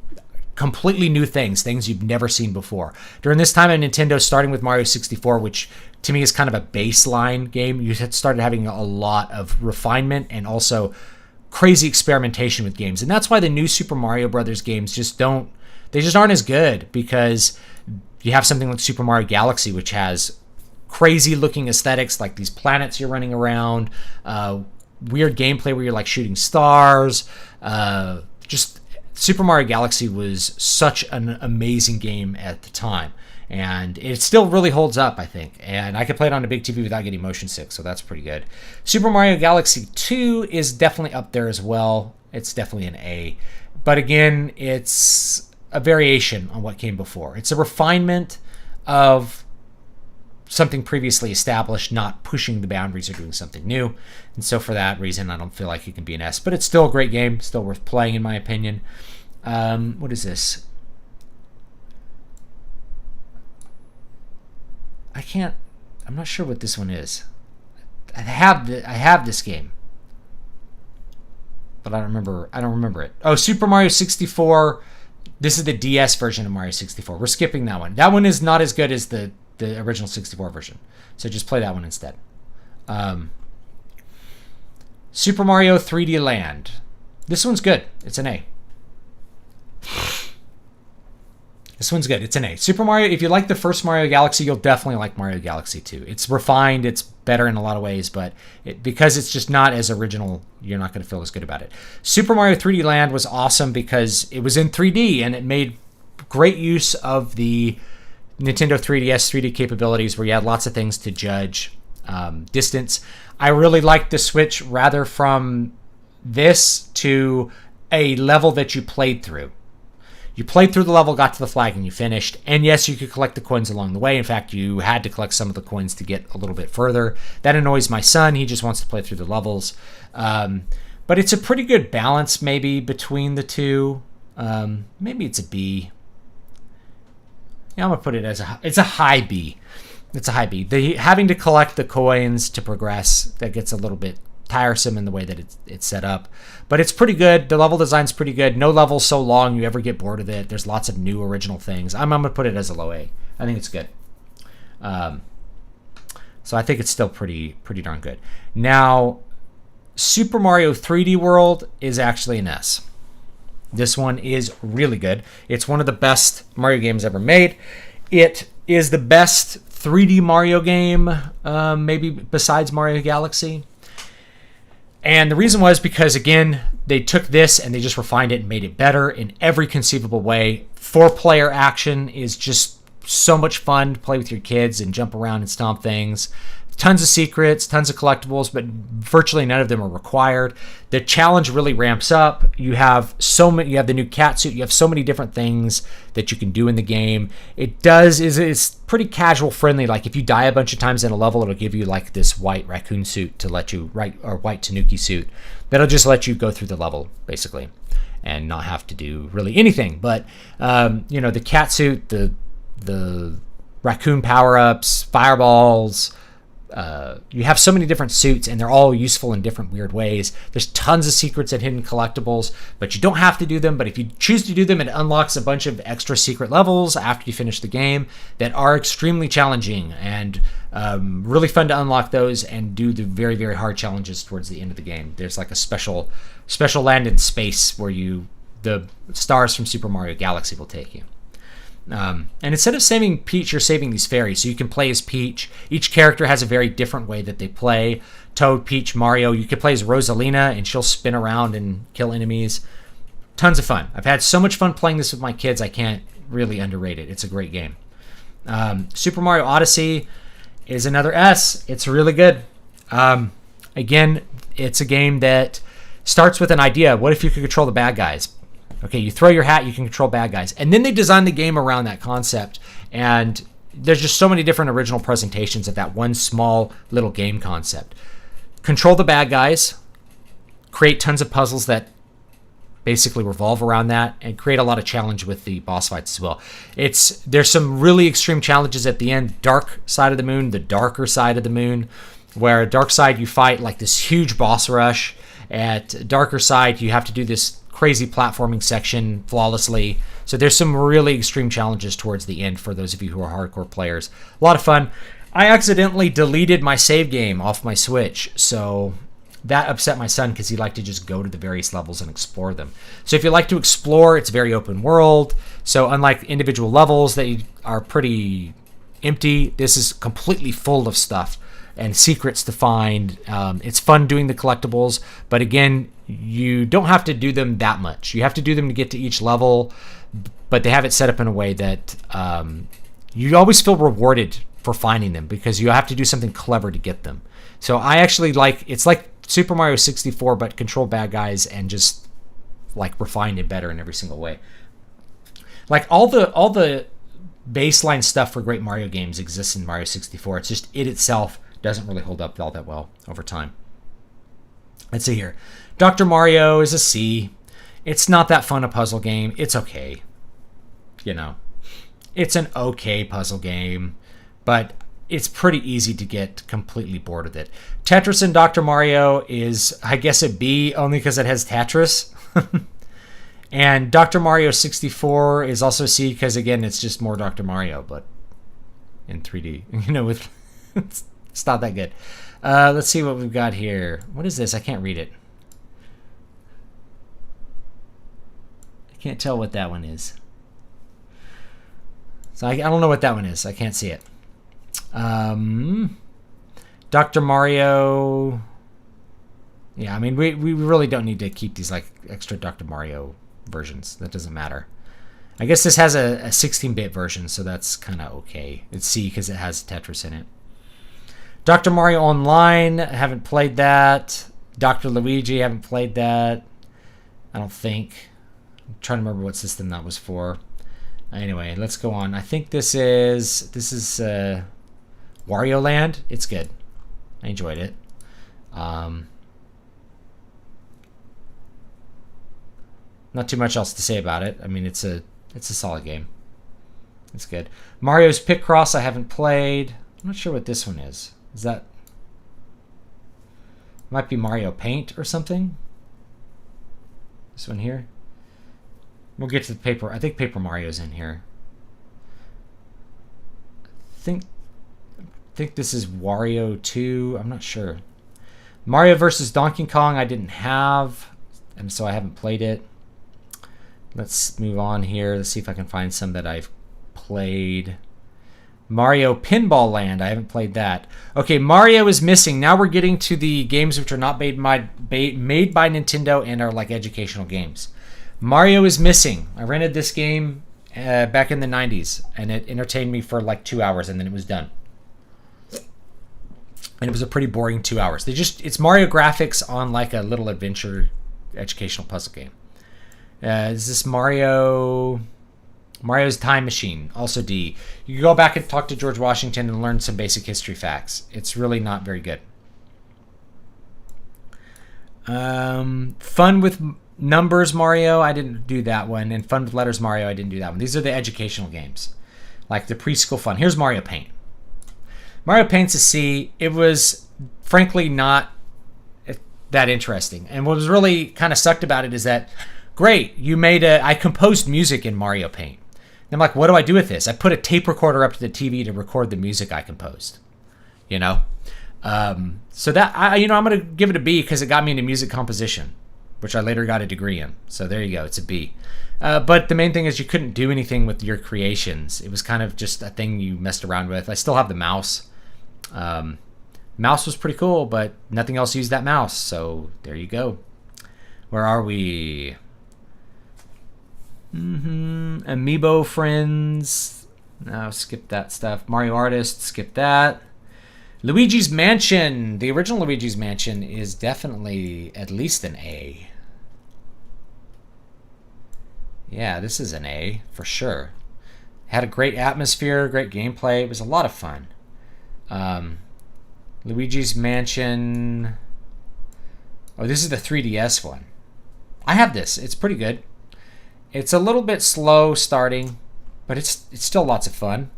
completely new things you've never seen before. During this time at Nintendo, starting with Mario 64, which to me is kind of a baseline game, you had started having a lot of refinement and also crazy experimentation with games. And that's why the new Super Mario Brothers games just aren't as good, because you have something like Super Mario Galaxy, which has crazy looking aesthetics, like these planets you're running around, weird gameplay where you're like shooting stars. Just Super Mario Galaxy was such an amazing game at the time, and it still really holds up, I think. And I could play it on a big TV without getting motion sick, so that's pretty good. Super Mario Galaxy 2 is definitely up there as well. It's definitely an A, but again, it's a variation on what came before. It's a refinement of something previously established, not pushing the boundaries or doing something new. And so for that reason, I don't feel like it can be an S. But it's still a great game, still worth playing in my opinion. What is this? I'm not sure what this one is. I have this game, but I don't remember it. Oh, Super Mario 64. This is the DS version of Mario 64. We're skipping that one. That one is not as good as the original 64 version. So just play that one instead. Super Mario 3D Land. This one's good. It's an A. This one's good. It's an A. Super Mario, if you like the first Mario Galaxy, you'll definitely like Mario Galaxy 2. It's refined. It's better in a lot of ways, but because it's just not as original, you're not going to feel as good about it. Super Mario 3D Land was awesome because it was in 3D, and it made great use of the Nintendo 3DS 3D capabilities, where you had lots of things to judge distance. I really liked the switch rather from this to a level that you played through. You played through the level, got to the flag, and you finished. And yes, you could collect the coins along the way. In fact, you had to collect some of the coins to get a little bit further. That annoys my son. He just wants to play through the levels. But it's a pretty good balance maybe between the two. Maybe it's a B. Yeah, I'm going to put it as it's a high B. It's a high B. Having to collect the coins to progress, that gets a little bit tiresome in the way that it's set up. But it's pretty good. The level design's pretty good. No level's so long you ever get bored of it. There's lots of new original things. I'm going to put it as a low A. I think it's good. So I think it's still pretty darn good. Now, Super Mario 3D World is actually an S. This one is really good. It's one of the best Mario games ever made. It is the best 3D Mario game, maybe besides Mario Galaxy. And the reason was because, again, they took this and they just refined it and made it better in every conceivable way. 4-player action is just so much fun to play with your kids and jump around and stomp things. Tons of secrets, tons of collectibles, but virtually none of them are required. The challenge really ramps up. You have so many. You have the new cat suit. You have so many different things that you can do in the game. It's pretty casual friendly. Like if you die a bunch of times in a level, it'll give you like this white raccoon suit to let you or white tanuki suit that'll just let you go through the level basically, and not have to do really anything. But the cat suit, the raccoon power ups, fireballs. You have so many different suits, and they're all useful in different weird ways. There's tons of secrets and hidden collectibles, but you don't have to do them. But if you choose to do them, it unlocks a bunch of extra secret levels after you finish the game that are extremely challenging and really fun to unlock those and do the very, very hard challenges towards the end of the game. There's like a special land in space where the stars from Super Mario Galaxy will take you. And instead of saving Peach, you're saving these fairies. So you can play as Peach. Each character has a very different way that they play. Toad, Peach, Mario. You can play as Rosalina, and she'll spin around and kill enemies. Tons of fun. I've had so much fun playing this with my kids, I can't really underrate it. It's a great game. Super Mario Odyssey is another S. It's really good. Again, it's a game that starts with an idea. What if you could control the bad guys? Okay, you throw your hat, you can control bad guys. And then they designed the game around that concept. And there's just so many different original presentations of that one small little game concept. Control the bad guys, create tons of puzzles that basically revolve around that, and create a lot of challenge with the boss fights as well. There's some really extreme challenges at the end. Dark side of the moon, the darker side of the moon, where dark side you fight like this huge boss rush. At darker side, you have to do this crazy platforming section flawlessly. So there's some really extreme challenges towards the end for those of you who are hardcore players. A lot of fun. I accidentally deleted my save game off my Switch, so that upset my son because he liked to just go to the various levels and explore them. So if you like to explore, it's very open world. So unlike individual levels that are pretty empty, this is completely full of stuff and secrets to find. It's fun doing the collectibles, but again, you don't have to do them that much. You have to do them to get to each level, but they have it set up in a way that you always feel rewarded for finding them because you have to do something clever to get them. So I actually it's like Super Mario 64, but control bad guys and just like refine it better in every single way. Like all the baseline stuff for great Mario games exists in Mario 64. It's just it itself doesn't really hold up all that well over time. Let's see here. Dr. Mario is a C. It's not that fun a puzzle game. It's okay. It's an okay puzzle game, but it's pretty easy to get completely bored with it. Tetris and Dr. Mario is, I guess, a B only because it has Tetris. And Dr. Mario 64 is also C because, again, it's just more Dr. Mario, but in 3D. It's not that good. Let's see what we've got here. What is this? I can't read it. I can't tell what that one is. So I don't know what that one is. I can't see it. Dr. Mario. Yeah, I mean, we really don't need to keep these like extra Dr. Mario versions. That doesn't matter. I guess this has a 16-bit version, so that's kind of okay. It's C because it has Tetris in it. Dr. Mario Online, I haven't played that. Dr. Luigi, I haven't played that. I don't think. I'm trying to remember what system that was for. Anyway, let's go on. I think this is Wario Land. It's good. I enjoyed it. Not too much else to say about it. I mean, it's a solid game. It's good. Mario's Picross, I haven't played. I'm not sure what this one is. Is that... Might be Mario Paint or something? This one here? We'll get to the paper. I think Paper Mario's in here. I think this is Wario 2. I'm not sure. Mario vs. Donkey Kong I didn't have, and so I haven't played it. Let's move on here. Let's see if I can find some that I've played. Mario Pinball Land. I haven't played that. Okay, Mario is missing. Now we're getting to the games which are not made by Nintendo and are like educational games. Mario is missing. I rented this game back in the 90s, and it entertained me for like 2 hours, and then it was done. and it was a pretty boring 2 hours. It's Mario graphics on like a little adventure educational puzzle game. Is this Mario's Time Machine, also D. You can go back and talk to George Washington and learn some basic history facts. It's really not very good. Fun with Numbers Mario, I didn't do that one. And Fun with Letters Mario, I didn't do that one. These are the educational games, like the preschool fun. Here's Mario Paint. Mario Paint's a C. It was frankly not that interesting. And what was really kind of sucked about it is that, great, I composed music in Mario Paint. And I'm like, what do I do with this? I put a tape recorder up to the TV to record the music I composed. You know? So that, I'm going to give it a B because it got me into music composition, which I later got a degree in. So there you go. It's a B. But the main thing is you couldn't do anything with your creations. It was kind of just a thing you messed around with. I still have the mouse. Mouse was pretty cool, but nothing else used that mouse. So there you go. Where are we? Amiibo Friends. No, skip that stuff. Mario Artist, skip that. Luigi's Mansion. The original Luigi's Mansion is definitely at least an A. Yeah, this is an A for sure. Had a great atmosphere, great gameplay. It was a lot of fun. Luigi's Mansion. Oh, this is the 3DS one. I have this. It's pretty good. It's a little bit slow starting, but it's still lots of fun.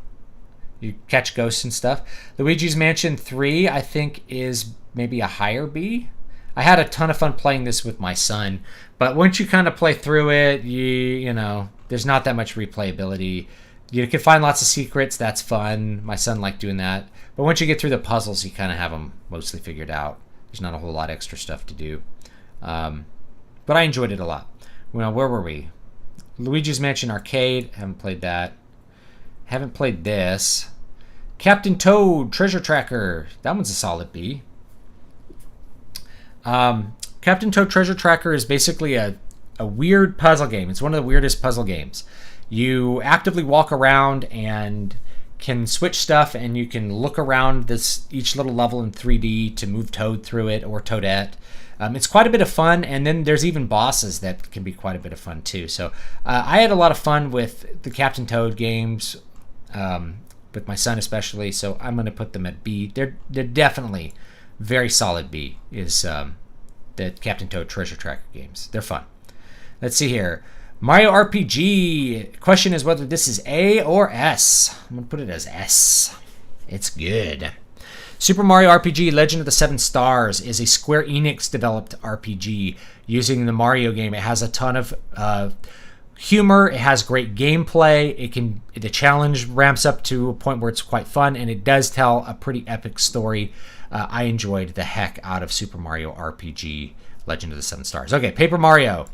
You catch ghosts and stuff. Luigi's Mansion 3, I think, is maybe a higher B. I had a ton of fun playing this with my son, but once you kind of play through it, you know, there's not that much replayability. You can find lots of secrets. That's fun. My son liked doing that. But once you get through the puzzles, you kind of have them mostly figured out. There's not a whole lot of extra stuff to do. But I enjoyed it a lot. Well, where were we? Luigi's Mansion Arcade. Haven't played that. Haven't played this. Captain Toad Treasure Tracker. That one's a solid B. Captain Toad Treasure Tracker is basically a weird puzzle game. It's one of the weirdest puzzle games. You actively walk around and can switch stuff, and you can look around each little level in 3D to move Toad through it, or Toadette. It's quite a bit of fun, and then there's even bosses that can be quite a bit of fun too. So I had a lot of fun with the Captain Toad games, with my son especially. So I'm going to put them at B. They're definitely very solid B. Is the Captain Toad Treasure Tracker games. They're fun. Let's see here. Mario RPG. Question is whether this is A or S. I'm going to put it as S. It's good. Super Mario RPG Legend of the Seven Stars is a Square Enix developed RPG using the Mario game. It has a ton of humor. It has great gameplay. The challenge ramps up to a point where it's quite fun, and it does tell a pretty epic story. I enjoyed the heck out of Super Mario RPG Legend of the Seven Stars. Okay, Paper Mario.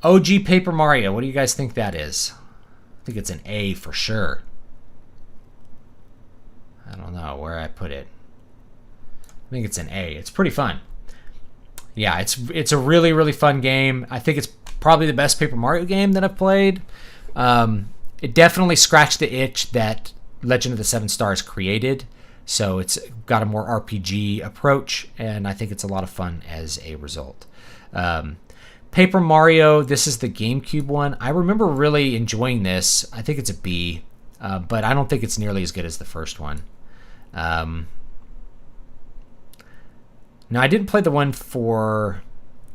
OG Paper Mario. What do you guys think that is? I think it's an A for sure. I don't know where I put it. I think it's an A. It's pretty fun. Yeah, it's a really, really fun game. I think it's probably the best Paper Mario game that I've played. It definitely scratched the itch that Legend of the Seven Stars created. So it's got a more RPG approach, and I think it's a lot of fun as a result. Paper Mario, this is the GameCube one. I remember really enjoying this. I think it's a B, but I don't think it's nearly as good as the first one. Now, I didn't play the one for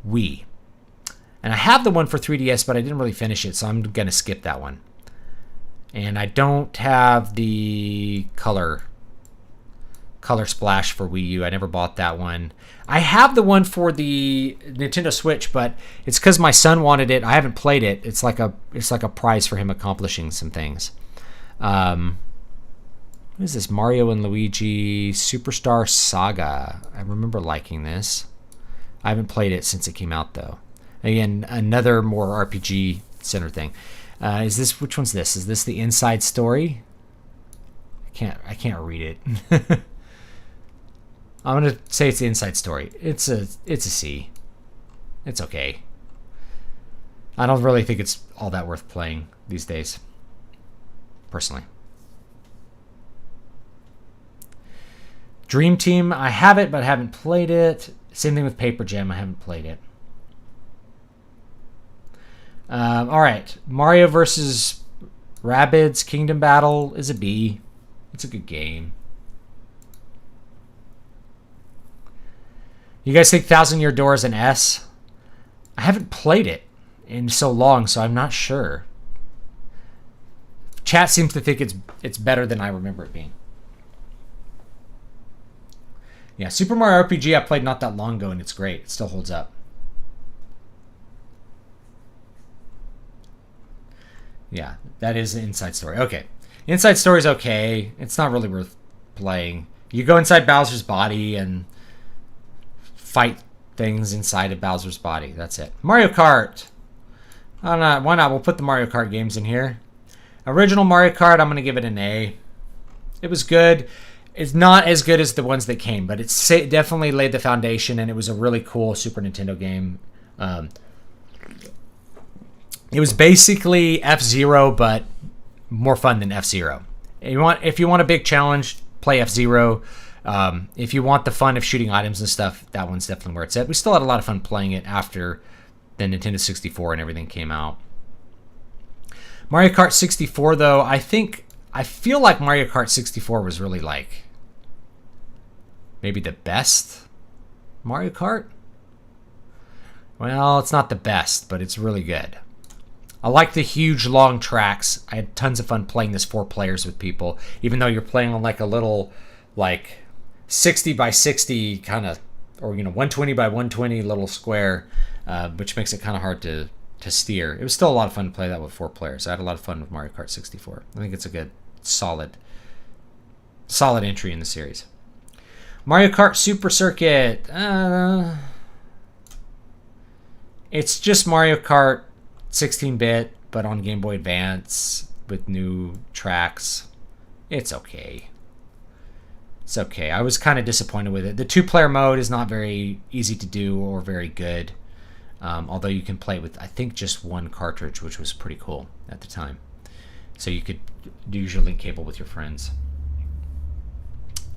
Wii. And I have the one for 3DS, but I didn't really finish it, so I'm going to skip that one. And I don't have the Color Splash for Wii U. I never bought that one. I have the one for the Nintendo Switch, but it's because my son wanted it. I haven't played it. It's like a prize for him accomplishing some things. What is this? Mario and Luigi Superstar Saga. I remember liking this. I haven't played it since it came out, though. Again, another more RPG center thing. Which one's this? Is this the Inside Story? I can't read it. I'm gonna say it's the Inside Story. It's a C. It's okay. I don't really think it's all that worth playing these days, personally. Dream Team, I have it, but I haven't played it. Same thing with Paper Jam, I haven't played it. All right, Mario versus Rabbids Kingdom Battle is a B. It's a good game. You guys think Thousand Year Door is an S? I haven't played it in so long, so I'm not sure. Chat seems to think it's better than I remember it being. Yeah, Super Mario RPG I played not that long ago, and it's great. It still holds up. Yeah, that is an Inside Story. Okay. Inside Story's okay. It's not really worth playing. You go inside Bowser's body and fight things inside of Bowser's body. That's it. Mario Kart. Why not? We'll put the Mario Kart games in here. Original Mario Kart, I'm going to give it an A. It was good. It's not as good as the ones that came, but it definitely laid the foundation, and it was a really cool Super Nintendo game. It was basically F-Zero, but more fun than F-Zero. If you want a big challenge, play F-Zero. If you want the fun of shooting items and stuff, that one's definitely where it's at. We still had a lot of fun playing it after the Nintendo 64 and everything came out. Mario Kart 64, though, I feel like Mario Kart 64 was really like maybe the best Mario Kart. Well, it's not the best, but it's really good. I like the huge long tracks. I had tons of fun playing this 4 players with people, even though you're playing on like a little like 60 by 60 kind of, or 120 by 120 little square, which makes it kind of hard to steer. It was still a lot of fun to play that with 4 players. I had a lot of fun with Mario Kart 64. I think it's a good, solid entry in the series. Mario Kart Super Circuit. It's just Mario Kart 16-bit, but on Game Boy Advance with new tracks. It's okay. It's okay. I was kind of disappointed with it. The 2-player mode is not very easy to do or very good. Although you can play with, I think, just one cartridge, which was pretty cool at the time. So you could use your link cable with your friends.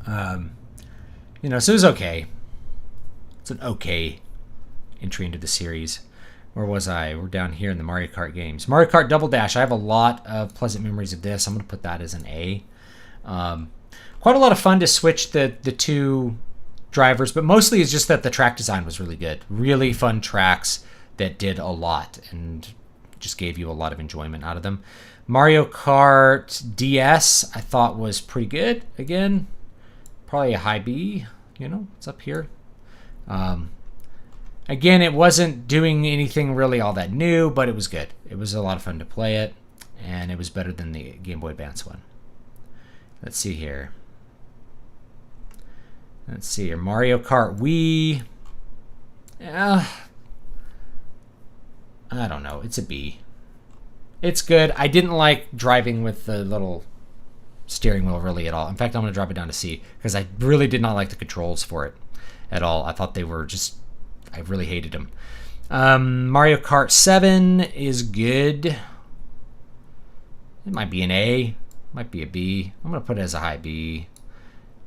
So it was okay. It's an okay entry into the series. Where was I? We're down here in the Mario Kart games. Mario Kart Double Dash. I have a lot of pleasant memories of this. I'm going to put that as an A. Quite a lot of fun to switch the 2 drivers, but mostly it's just that the track design was really good. Really fun tracks that did a lot and just gave you a lot of enjoyment out of them. Mario Kart DS I thought was pretty good. Again, probably a high B. It's up here. Again, it wasn't doing anything really all that new, but it was good. It was a lot of fun to play it, and it was better than the Game Boy Advance one. Let's see here. Mario Kart Wii. I don't know. It's a B. It's good. I didn't like driving with the little steering wheel really at all. In fact, I'm going to drop it down to C because I really did not like the controls for it at all. I thought they were just... I really hated them. Mario Kart 7 is good. It might be an A. Might be a B. I'm going to put it as a high B.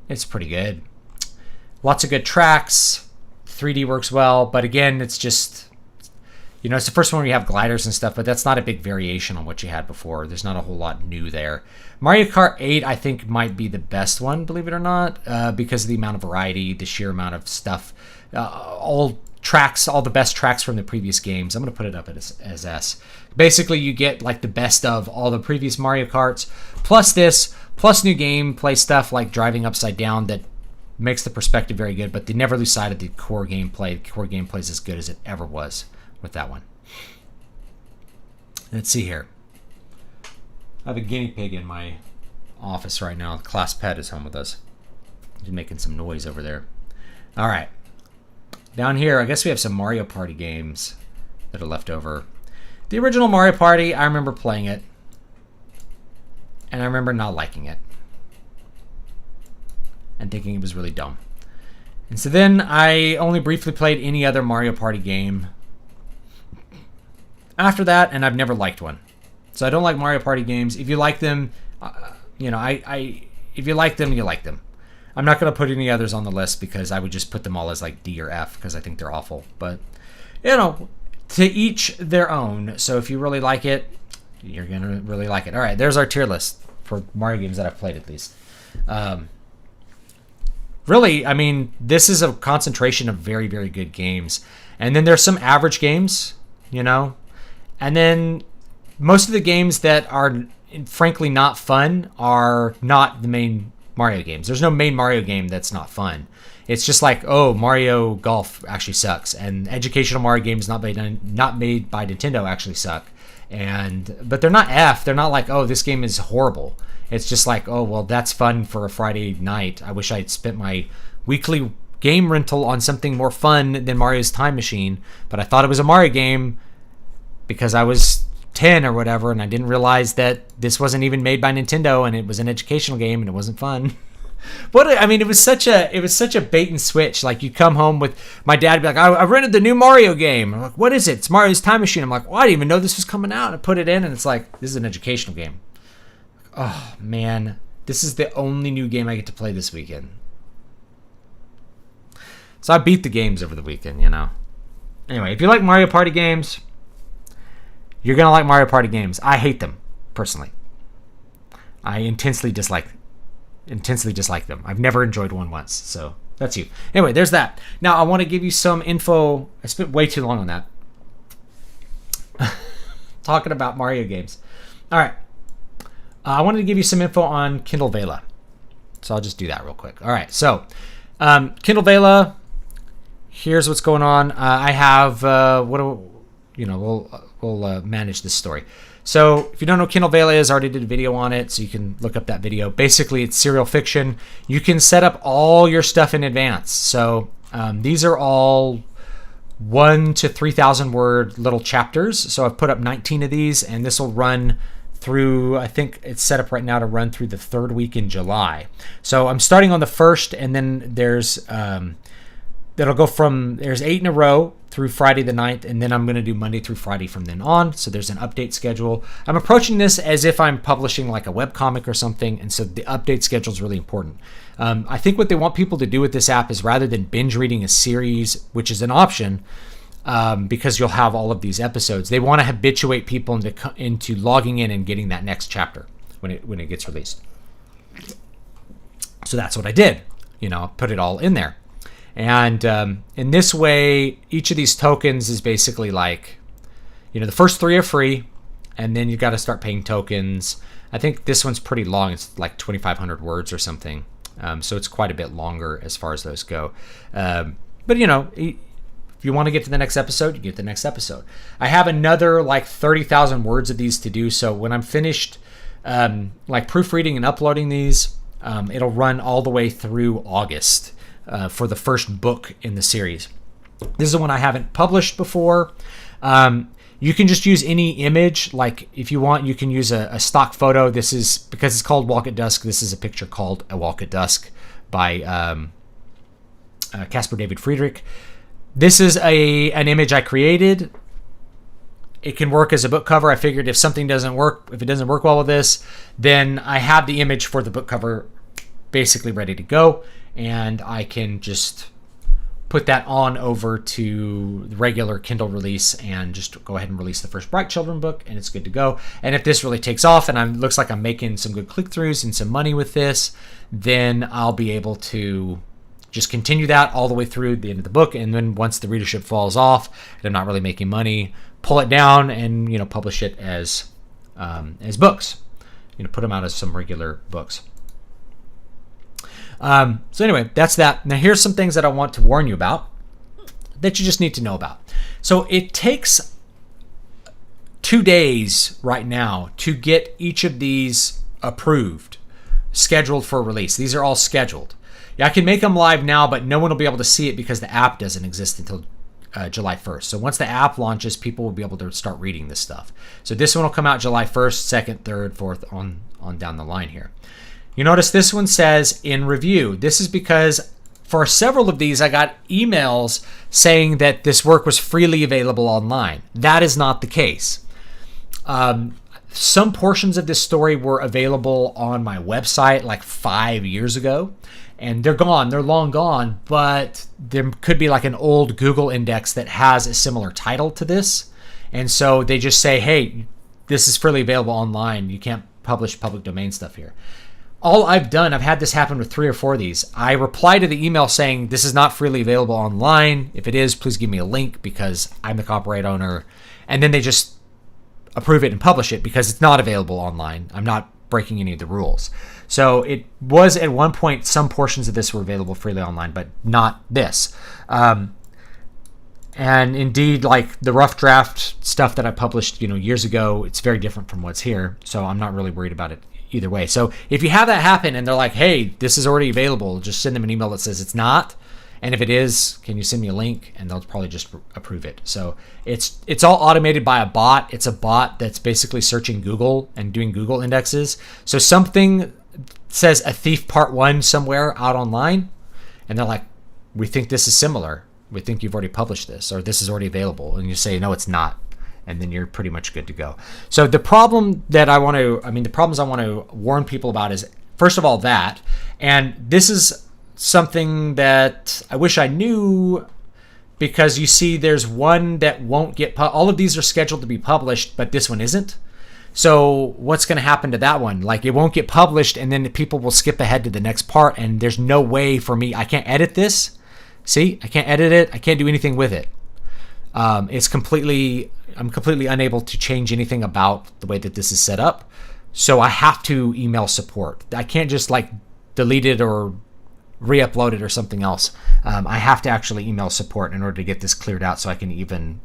It's pretty good. Lots of good tracks. 3D works well. But again, it's just... it's the first one where you have gliders and stuff, but that's not a big variation on what you had before. There's not a whole lot new there. Mario Kart 8, I think, might be the best one, believe it or not, because of the amount of variety, the sheer amount of stuff. All the best tracks from the previous games. I'm going to put it up as S. Basically, you get like the best of all the previous Mario Karts, plus this, plus new gameplay stuff like driving upside down that makes the perspective very good, but they never lose sight of the core gameplay. The core gameplay is as good as it ever was with that one. Let's see here. I have a guinea pig in my office right now. The class pet is home with us. He's making some noise over there. All right. Down here, I guess we have some Mario Party games that are left over. The original Mario Party, I remember playing it. And I remember not liking it. And thinking it was really dumb. And so then I only briefly played any other Mario Party game after that, and I've never liked one. So I don't like Mario Party games. If you like them, if you like them, you like them. I'm not going to put any others on the list because I would just put them all as like D or F because I think they're awful. But, to each their own. So if you really like it, you're going to really like it. All right, there's our tier list for Mario games that I've played at least. Really, I mean, this is a concentration of very, very good games. And then there's some average games, And then most of the games that are frankly not fun are not the main Mario games. There's no main Mario game that's not fun. It's just like, oh, Mario Golf actually sucks, and educational Mario games not made by Nintendo actually suck. But they're not F. They're not like, oh, this game is horrible. It's just like, oh, well, that's fun for a Friday night. I wish I'd spent my weekly game rental on something more fun than Mario's Time Machine, but I thought it was a Mario game because I was 10 or whatever, and I didn't realize that this wasn't even made by Nintendo, and it was an educational game, and it wasn't fun. It was such a bait and switch. Like, you come home with my dad, be like, I rented the new Mario game. I'm like, what is it? It's Mario's Time Machine. I'm like, well, I didn't even know this was coming out. I put it in, and it's like, this is an educational game. Oh man, this is the only new game I get to play this weekend. So I beat the games over the weekend, Anyway, if you like Mario Party games, you're going to like Mario Party games. I hate them, personally. I intensely dislike them. I've never enjoyed one once, so that's you. Anyway, there's that. Now, I want to give you some info. I spent way too long on that. Talking about Mario games. All right. I wanted to give you some info on Kindle Vella. So I'll just do that real quick. All right. So, Kindle Vella, here's what's going on. I have, we'll manage this story. So if you don't know what Kindle Vella is, I already did a video on it, so you can look up that video. Basically, it's serial fiction. You can set up all your stuff in advance. So these are all 1,000 to 3,000 word little chapters. So I've put up 19 of these, and this will run through, I think it's set up right now to run through the 3rd week in July. So I'm starting on the 1st, and then there's 8 in a row through Friday the 9th, and then I'm going to do Monday through Friday from then on. So there's an update schedule. I'm approaching this as if I'm publishing like a webcomic or something, and so the update schedule is really important. I think what they want people to do with this app is, rather than binge reading a series, which is an option, because you'll have all of these episodes, they want to habituate people into logging in and getting that next chapter when it gets released. So that's what I did. Put it all in there. And in this way, each of these tokens is basically like, the first 3 are free, and then you've got to start paying tokens. I think this one's pretty long. It's like 2,500 words or something. So it's quite a bit longer as far as those go. But, if you want to get to the next episode, you get the next episode. I have another like 30,000 words of these to do. So when I'm finished proofreading and uploading these, it'll run all the way through August. For the first book in the series. This is the one I haven't published before. You can just use any image. Like, if you want, you can use a stock photo. This is, because it's called Walk at Dusk, this is a picture called A Walk at Dusk by Caspar David Friedrich. This is an image I created. It can work as a book cover. I figured if it doesn't work well with this, then I have the image for the book cover basically ready to go. And I can just put that on over to the regular Kindle release and just go ahead and release the first Bright Children book, and it's good to go. And if this really takes off and looks like I'm making some good click-throughs and some money with this, then I'll be able to just continue that all the way through the end of the book. And then once the readership falls off and I'm not really making money, pull it down and publish it as books. Put them out as some regular books. So anyway, that's that. Now here's some things that I want to warn you about that you just need to know about. So it takes 2 days right now to get each of these approved, scheduled for release. These are all scheduled. Yeah, I can make them live now, but no one will be able to see it because the app doesn't exist until July 1st. So once the app launches, people will be able to start reading this stuff. So this one will come out July 1st, 2nd, 3rd, 4th, on down the line here. You notice this one says in review. This is because for several of these, I got emails saying that this work was freely available online. That is not the case. Some portions of this story were available on my website like 5 years ago. and they're gone. They're long gone, but there could be like an old Google index that has a similar title to this. And so they just say, hey, this is freely available online. You can't publish public domain stuff here. All I've done, I've had this happen with 3 or 4 of these. I reply to the email saying, this is not freely available online. If it is, please give me a link because I'm the copyright owner. And then they just approve it and publish it because it's not available online. I'm not breaking any of the rules. So it was at one point, some portions of this were available freely online, but not this. And indeed, like the rough draft stuff that I published, years ago, it's very different from what's here. So I'm not really worried about it either way. So if you have that happen and they're like, hey, this is already available, just send them an email that says it's not. And if it is, can you send me a link? And they'll probably just approve it. So it's all automated by a bot. It's a bot that's basically searching Google and doing Google indexes. So something says A Thief Part 1 somewhere out online, and they're like, we think this is similar. We think you've already published this, or this is already available. And you say, no, it's not. And then you're pretty much good to go. So the problems I want to warn people about is, first of all, that. And this is something that I wish I knew, because you see there's one that won't get all of these are scheduled to be published, but this one isn't. So what's going to happen to that one? Like, it won't get published, and then people will skip ahead to the next part, and there's no way for me. I can't edit this. See, I can't edit it. I can't do anything with it. I'm completely unable to change anything about the way that this is set up. So I have to email support. I can't just like delete it or re-upload it or something else. I have to actually email support in order to get this cleared out so I can even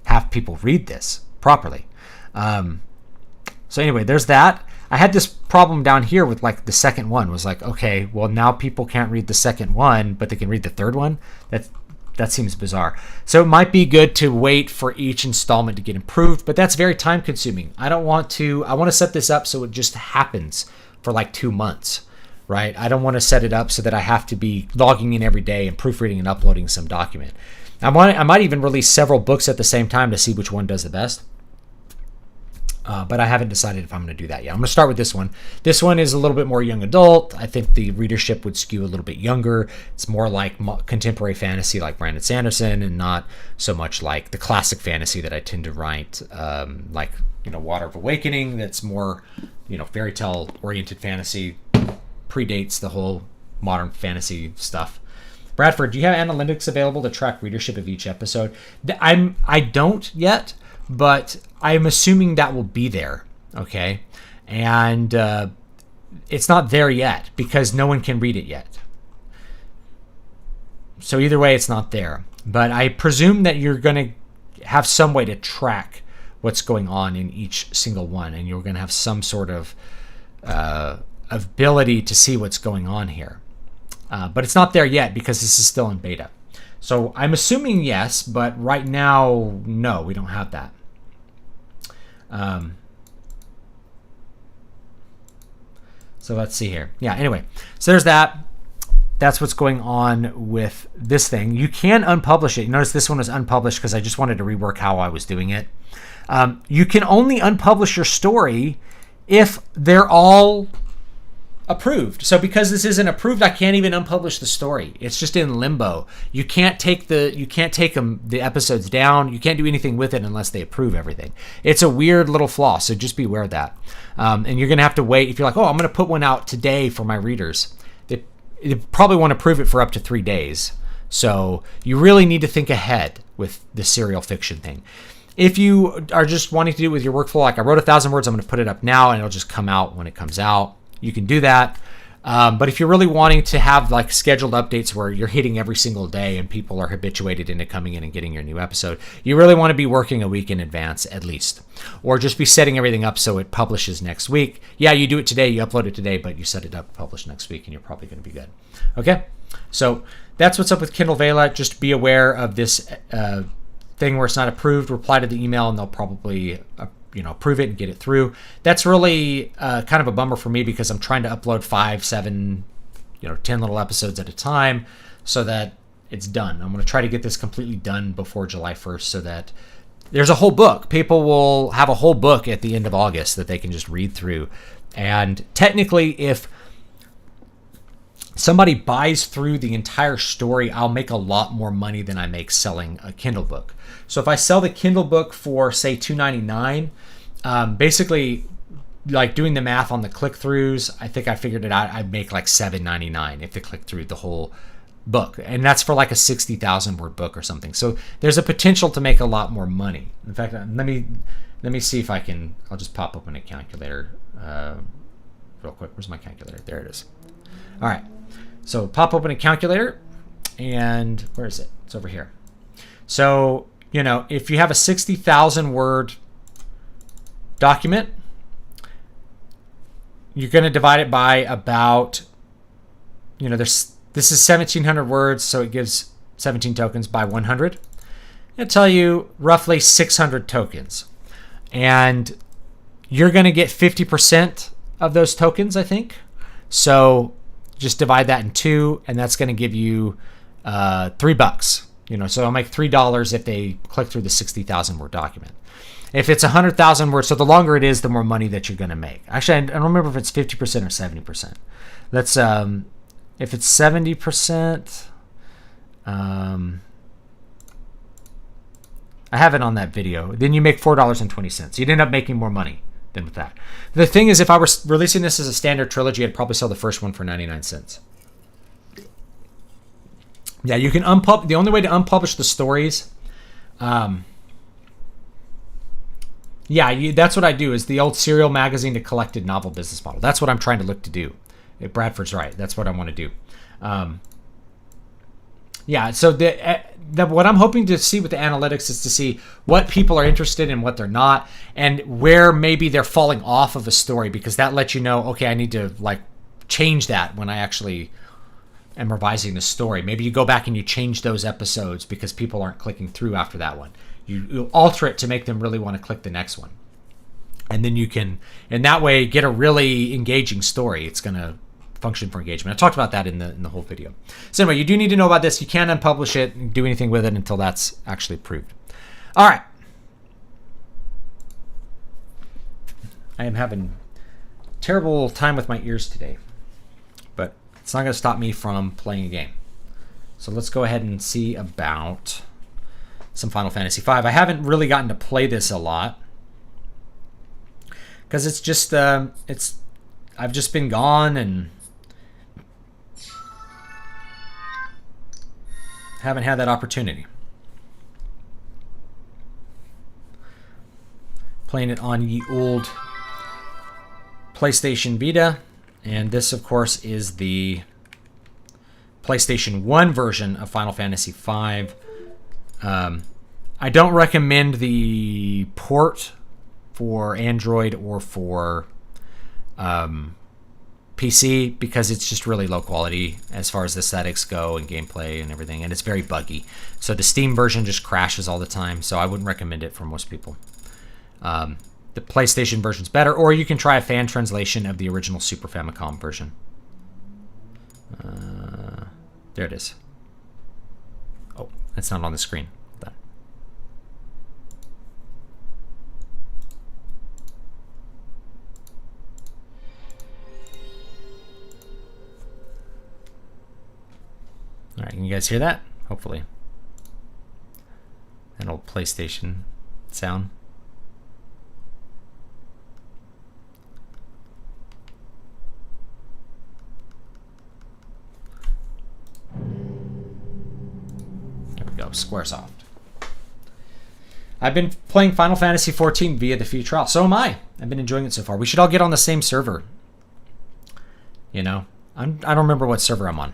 have people read this properly. So anyway, there's that. I had this problem down here with like the second one was like, okay, well now people can't read the second one, but they can read the third one. That seems bizarre. So it might be good to wait for each installment to get improved, but that's very time consuming. I want to set this up so it just happens for like 2 months. Right? I don't want to set it up so that I have to be logging in every day and proofreading and uploading some document. I might even release several books at the same time to see which one does the best. But I haven't decided if I'm going to do that yet. I'm going to start with this one. This one is a little bit more young adult. I think the readership would skew a little bit younger. It's more like contemporary fantasy like Brandon Sanderson, and not so much like the classic fantasy that I tend to write, like Water of Awakening. That's more fairy tale oriented fantasy. Predates the whole modern fantasy stuff. Bradford, do you have analytics available to track readership of each episode? I don't yet, but I'm assuming that will be there. Okay, and it's not there yet because no one can read it yet. So either way, it's not there. But I presume that you're going to have some way to track what's going on in each single one, and you're going to have some sort of ability to see what's going on here. But it's not there yet because this is still in beta. So I'm assuming yes, but right now, no, we don't have that. So let's see here. Yeah, anyway, so there's that. That's what's going on with this thing. You can unpublish it. You notice this one was unpublished because I just wanted to rework how I was doing it. You can only unpublish your story if they're all approved. So because this isn't approved, I can't even unpublish the story. It's just in limbo. You can't take the episodes down. You can't do anything with it unless they approve everything. It's a weird little flaw, so just be aware of that. And you're going to have to wait. If you're like, oh, I'm going to put one out today for my readers, they probably want to approve it for up to 3 days. So you really need to think ahead with the serial fiction thing. If you are just wanting to do it with your workflow, like I wrote 1,000 words, I'm going to put it up now and it'll just come out when it comes out. You can do that. But if you're really wanting to have like scheduled updates where you're hitting every single day and people are habituated into coming in and getting your new episode, you really want to be working a week in advance at least. Or just be setting everything up so it publishes next week. Yeah, you do it today, you upload it today, but you set it up, publish next week, and you're probably going to be good. Okay? So that's what's up with Kindle Vella. Just be aware of this thing where it's not approved. Reply to the email and they'll probably approve it and get it through. That's really kind of a bummer for me because I'm trying to upload 5, 7, 10 little episodes at a time so that it's done. I'm going to try to get this completely done before July 1st so that there's a whole book. People will have a whole book at the end of August that they can just read through. And technically, if somebody buys through the entire story, I'll make a lot more money than I make selling a Kindle book. So if I sell the Kindle book for, say, $2.99, basically, like doing the math on the click-throughs, I think I figured it out. I'd make like $7.99 if they click through the whole book, and that's for like a 60,000 word book or something. So there's a potential to make a lot more money. In fact, let me see if I can. I'll just pop open a calculator real quick. Where's my calculator? There it is. All right. So pop open a calculator, and where is it? It's over here. So, you know, if you have a 60,000 word document, you're going to divide it by about, you know, this is 1,700 words, so it gives 17 tokens by 100. It'll tell you roughly 600 tokens. And you're going to get 50% of those tokens, I think. So just divide that in two, and that's going to give you $3. You know, so I'll make $3 if they click through the 60,000 word document. If it's 100,000 words, so the longer it is, the more money that you're going to make. Actually, I don't remember if it's 50% or 70%. Let's if it's 70%, I have it on that video. Then you make $4.20. You'd end up making more money than with that. The thing is, if I were releasing this as a standard trilogy, I'd probably sell the first one for 99 cents. Yeah, you can the only way to unpublish the stories, that's what I do, is the old serial magazine to collected novel business model. That's what I'm trying to look to do. Bradford's right. That's what I want to do. So what I'm hoping to see with the analytics is to see what people are interested in, what they're not, and where maybe they're falling off of a story, because that lets you know, okay, I need to like change that when I actually am revising the story. Maybe you go back and you change those episodes because people aren't clicking through after that one. You alter it to make them really want to click the next one. And then you can, in that way, get a really engaging story. It's going to function for engagement. I talked about that in the whole video. So anyway, you do need to know about this. You can't unpublish it and do anything with it until that's actually approved. All right. I am having a terrible time with my ears today, but it's not going to stop me from playing a game. So let's go ahead and see about some Final Fantasy V. I haven't really gotten to play this a lot because it's just I've just been gone and haven't had that opportunity. Playing it on the old PlayStation Vita, and this of course is the PlayStation 1 version of Final Fantasy V. I don't recommend the port for Android or for PC because it's just really low quality as far as the aesthetics go and gameplay and everything, and it's very buggy. So the Steam version just crashes all the time, so I wouldn't recommend it for most people. The PlayStation version's better, or you can try a fan translation of the original Super Famicom version. There it is. Oh, it's not on the screen. All right, can you guys hear that? Hopefully. That old PlayStation sound. There we go, Squaresoft. I've been playing Final Fantasy XIV via the free trial. So am I. I've been enjoying it so far. We should all get on the same server. You know, I don't remember what server I'm on.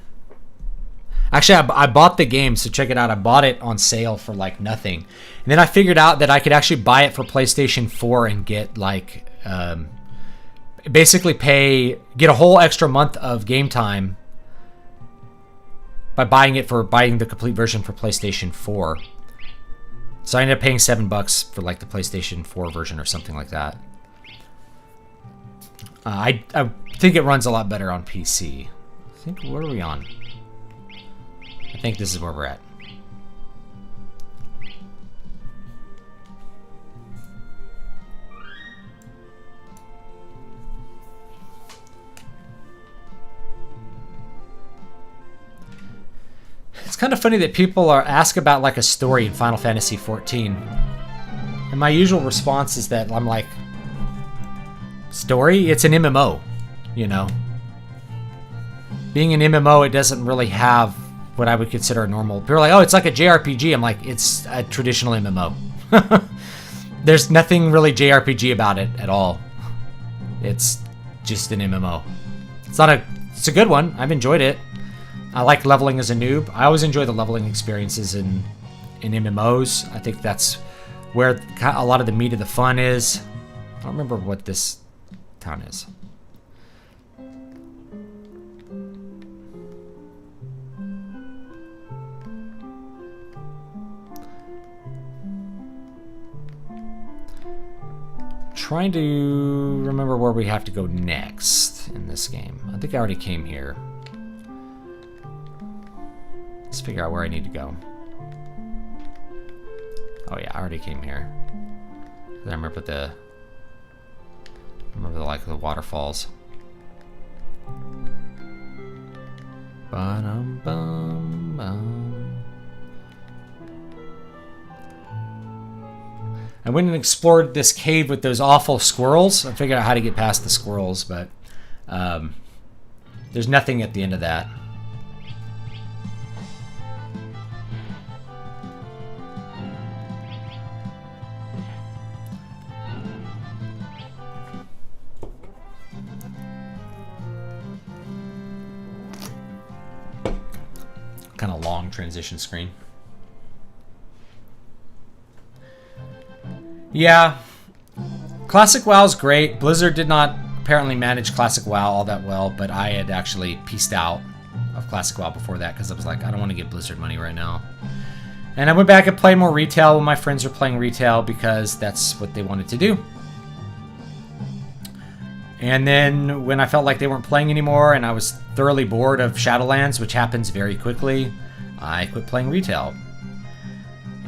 Actually, I bought the game, so check it out. I bought it on sale for like nothing. And then I figured out that I could actually buy it for PlayStation 4 and get like, basically get a whole extra month of game time by buying the complete version for PlayStation 4. So I ended up paying $7 for like the PlayStation 4 version or something like that. I think it runs a lot better on PC. I think, what are we on? I think this is where we're at. It's kind of funny that people are ask about like a story in Final Fantasy 14. And my usual response is that I'm like, story? It's an MMO, you know. Being an MMO, it doesn't really have what I would consider a normal... People are like, oh, it's like a JRPG. I'm like, it's a traditional MMO. There's nothing really JRPG about it at all. It's just an MMO. It's a good one. I've enjoyed it. I like leveling as a noob. I always enjoy the leveling experiences in MMOs. I think that's where a lot of the meat of the fun is. I don't remember what this town is. Trying to remember where we have to go next in this game. I think I already came here. Let's figure out where I need to go. Oh yeah, I already came here. I remember the like the waterfalls. Ba-dum-bum-bum. I went and explored this cave with those awful squirrels. I figured out how to get past the squirrels, but there's nothing at the end of that. Kind of long transition screen. Yeah, Classic WoW's great. Blizzard did not apparently manage Classic WoW all that well, but I had actually pieced out of Classic WoW before that because I was like, I don't want to give Blizzard money right now. And I went back and played more retail when my friends were playing retail because that's what they wanted to do. And then when I felt like they weren't playing anymore and I was thoroughly bored of Shadowlands, which happens very quickly, I quit playing retail.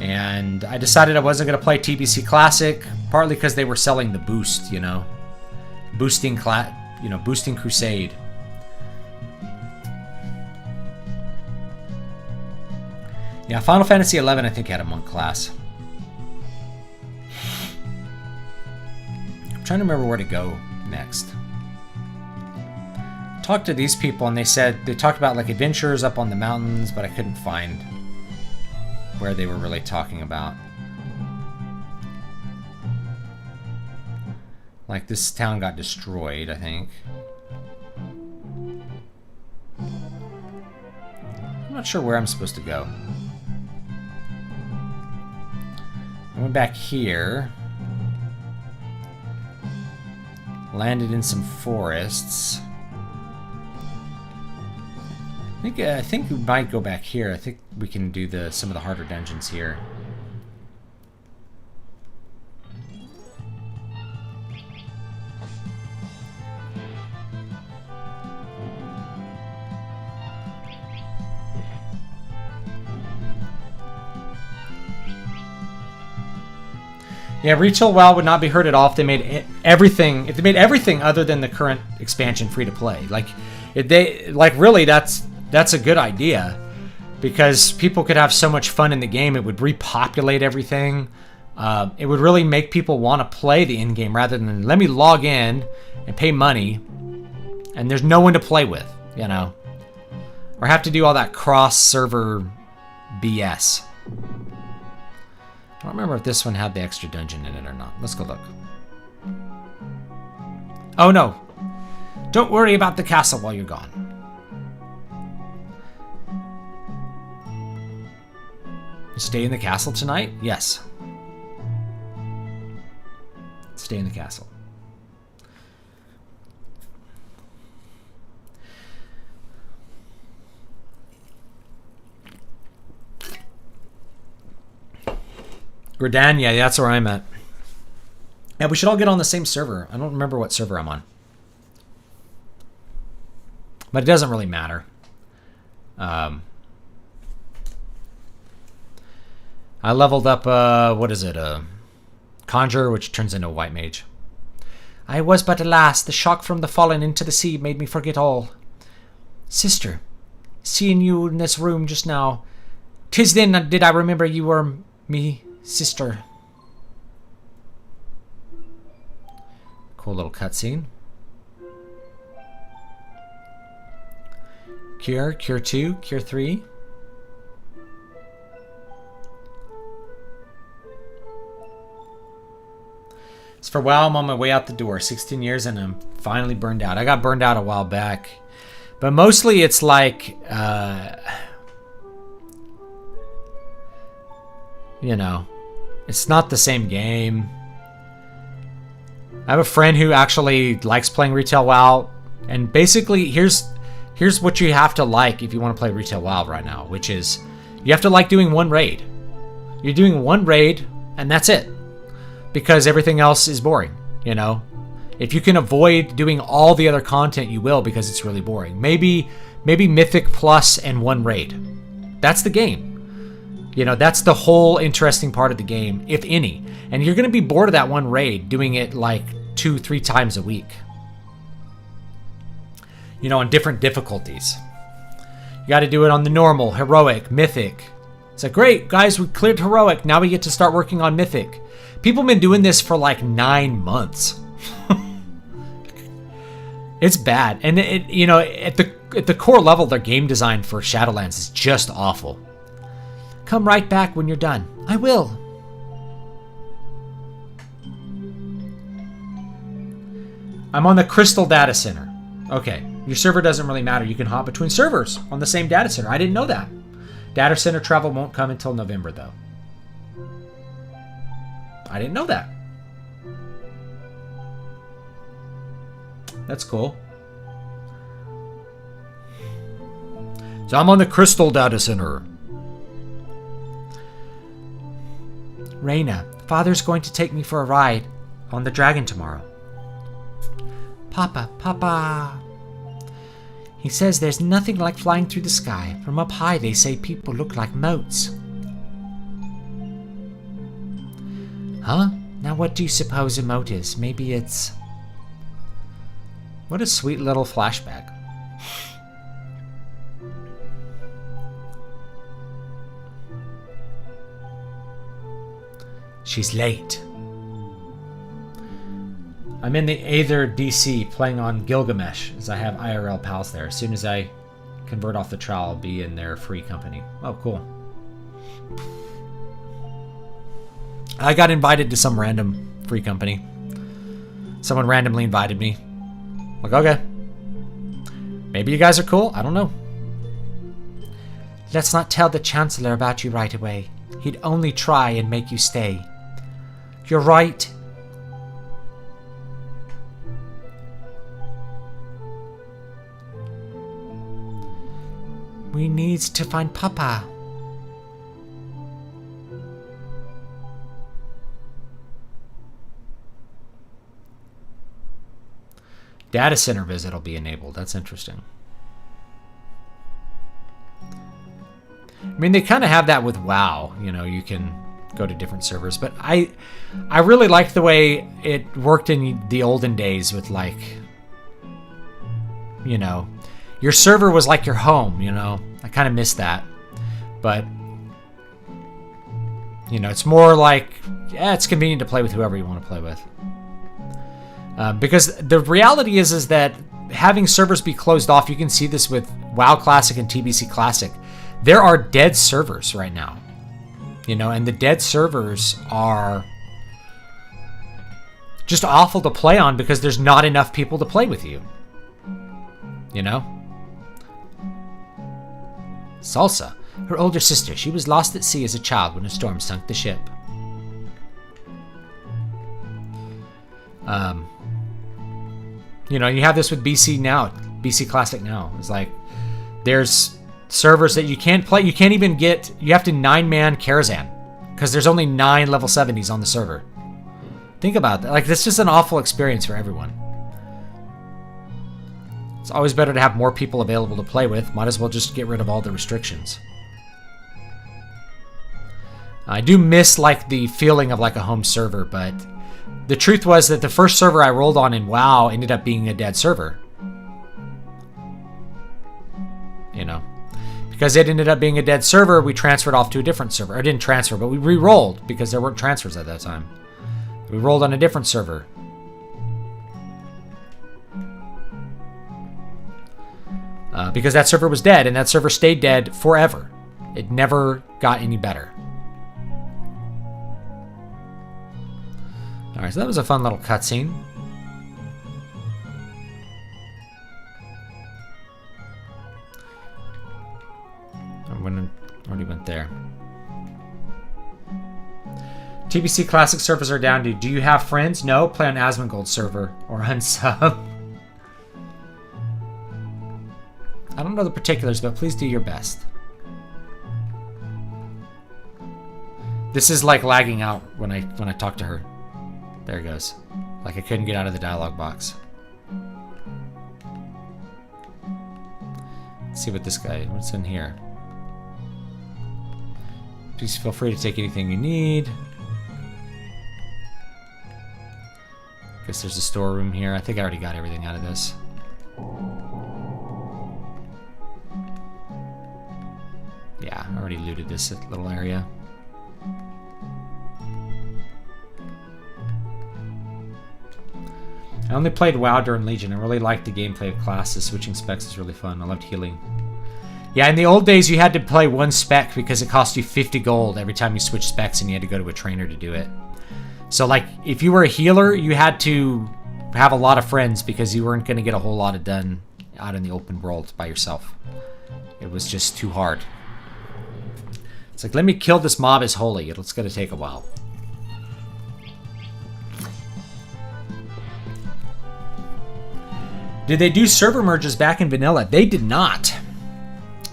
And I decided I wasn't going to play TBC Classic, partly because they were selling the boost, you know. Boosting Crusade. Yeah, Final Fantasy 11 I think had a monk class. I'm trying to remember where to go next. Talked to these people and they talked about like adventures up on the mountains, but I couldn't find where they were really talking about. Like this town got destroyed, I think. I'm not sure where I'm supposed to go. I went back here. Landed in some forests. I think we might go back here. I think we can do some of the harder dungeons here. Yeah, retail WoW would not be hurt at all if they made everything. If they made everything other than the current expansion free to play, really, that's a good idea, because people could have so much fun in the game. It would repopulate everything. It would really make people want to play the in-game rather than let me log in and pay money, and there's no one to play with, you know, or have to do all that cross-server BS. I don't remember if this one had the extra dungeon in it or not. Let's go look. Oh no! Don't worry about the castle while you're gone. Stay in the castle tonight? Yes. Stay in the castle. Gridania, that's where I'm at. Yeah, we should all get on the same server. I don't remember what server I'm on. But it doesn't really matter. I leveled up, what is it? Conjure, which turns into a white mage. I was but alas, the shock from the falling into the sea made me forget all. Sister, seeing you in this room just now, 'Tis then did I remember you were me sister. Cool little cutscene. Cure 2, Cure 3. It's for WoW. I'm on my way out the door. 16 years and I'm finally burned out. I got burned out a while back. But mostly it's like, you know, it's not the same game. I have a friend who actually likes playing retail WoW. And basically, here's what you have to like if you want to play retail WoW right now, which is you have to like doing one raid. You're doing one raid and that's it. Because everything else is boring, you know? If you can avoid doing all the other content, you will, because it's really boring. Maybe Mythic Plus and one raid. That's the game. You know, that's the whole interesting part of the game, if any. And you're going to be bored of that one raid doing it like 2-3 times a week. You know, on different difficulties. You got to do it on the normal, heroic, mythic. It's like, great, guys, we cleared heroic. Now we get to start working on mythic. People have been doing this for like 9 months. It's bad. And it, you know, at the core level, their game design for Shadowlands is just awful. Come right back when you're done. I will. I'm on the Crystal Data Center. Okay. Your server doesn't really matter. You can hop between servers on the same data center. I didn't know that. Data center travel won't come until November, though. I didn't know that. That's cool. So I'm on the Crystal Data Center. Reyna, Father's going to take me for a ride on the dragon tomorrow. Papa, Papa. He says there's nothing like flying through the sky. From up high, they say people look like motes. Huh? Now what do you suppose a mote is? Maybe it's... What a sweet little flashback. She's late. I'm in the Aether DC playing on Gilgamesh, as I have IRL pals there. As soon as I convert off the trial, I'll be in their free company. Oh, cool. I got invited to some random free company. Someone randomly invited me. Like, okay. Maybe you guys are cool. I don't know. Let's not tell the Chancellor about you right away. He'd only try and make you stay. You're right. We need to find Papa. Data center visit will be enabled. That's interesting. I mean, they kind of have that with WoW. You know, you can go to different servers. But I really liked the way it worked in the olden days with, like, you know, your server was like your home, you know. I kind of miss that. But, you know, it's more like, yeah, it's convenient to play with whoever you want to play with. Because the reality is that having servers be closed off, you can see this with WoW Classic and TBC Classic. There are dead servers right now. You know, and the dead servers are just awful to play on because there's not enough people to play with you. You know? Salsa, her older sister, she was lost at sea as a child when a storm sunk the ship. You know, you have this with BC now, BC Classic now. It's like, there's servers that you can't play. You can't even get, you have to 9-man Karazhan because there's only 9 level 70s on the server. Think about that. Like, that's just an awful experience for everyone. It's always better to have more people available to play with. Might as well just get rid of all the restrictions. I do miss, like, the feeling of like a home server, but the truth was that the first server I rolled on in WoW ended up being a dead server. You know? Because it ended up being a dead server, we transferred off to a different server. Or didn't transfer, but we re-rolled because there weren't transfers at that time. We rolled on a different server. Because that server was dead, and that server stayed dead forever. It never got any better. Alright, so that was a fun little cutscene. Already went there. TBC Classic servers are down, dude. Do you have friends? No, play on Asmongold server or unsub. I don't know the particulars, but please do your best. This is like lagging out when I talk to her. There it goes. Like I couldn't get out of the dialog box. Let's see what this guy, what's in here? Please feel free to take anything you need. Guess there's a storeroom here. I think I already got everything out of this. Yeah, I already looted this little area. I only played WoW during Legion. I really liked the gameplay of classes. Switching specs is really fun. I loved healing. Yeah, in the old days, you had to play one spec because it cost you 50 gold every time you switched specs, and you had to go to a trainer to do it. So, like, if you were a healer, you had to have a lot of friends because you weren't going to get a whole lot of done out in the open world by yourself. It was just too hard. It's like, let me kill this mob as holy. It's going to take a while. Did they do server merges back in vanilla? They did not.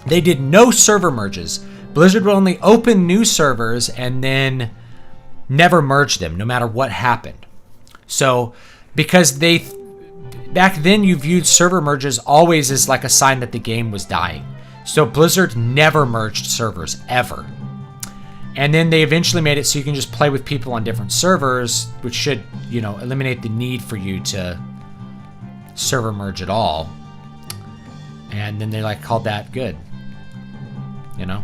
They did no server merges. Blizzard would only open new servers and then never merge them, no matter what happened. So, because back then you viewed server merges always as like a sign that the game was dying. So Blizzard never merged servers, ever. And then they eventually made it so you can just play with people on different servers, which should, you know, eliminate the need for you to server merge at all. And then they like called that good. You know?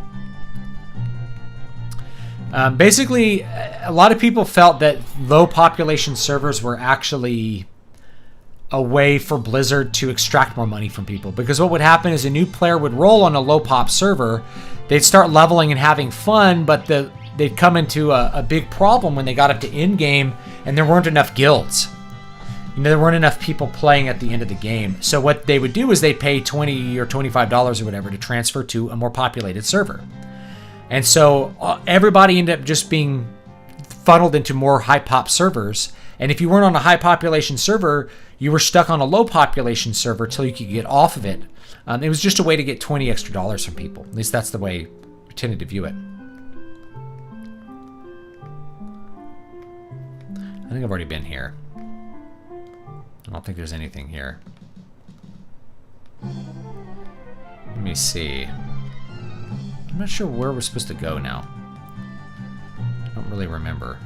Basically, a lot of people felt that low population servers were actually a way for Blizzard to extract more money from people. Because what would happen is a new player would roll on a low pop server, they'd start leveling and having fun, but they'd come into a big problem when they got up to end game and there weren't enough guilds. You know, there weren't enough people playing at the end of the game. So what they would do is they'd pay $20 or $25 or whatever to transfer to a more populated server. And so everybody ended up just being funneled into more high pop servers. And if you weren't on a high population server, you were stuck on a low population server till you could get off of it. It was just a way to get $20 extra from people. At least that's the way we tended to view it. I think I've already been here. I don't think there's anything here. Let me see. I'm not sure where we're supposed to go now. I don't really remember.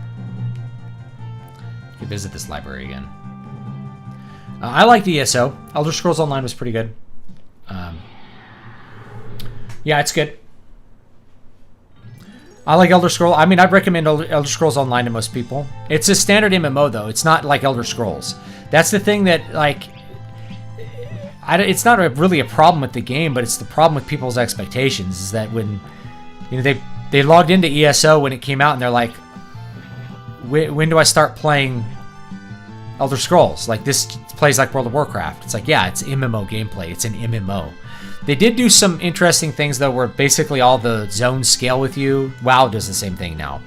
You can visit this library again. I liked ESO. Elder Scrolls Online was pretty good. Yeah, it's good. I like Elder Scrolls. I mean, I'd recommend Elder Scrolls Online to most people. It's a standard MMO, though. It's not like Elder Scrolls. That's the thing that, like, it's not really a problem with the game, but it's the problem with people's expectations. Is that when, you know, they logged into ESO when it came out, and they're like, when do I start playing Elder Scrolls? Like, this plays like World of Warcraft. It's like, yeah, it's MMO gameplay. It's an MMO. They did do some interesting things, though, where basically all the zones scale with you. WoW does the same thing now.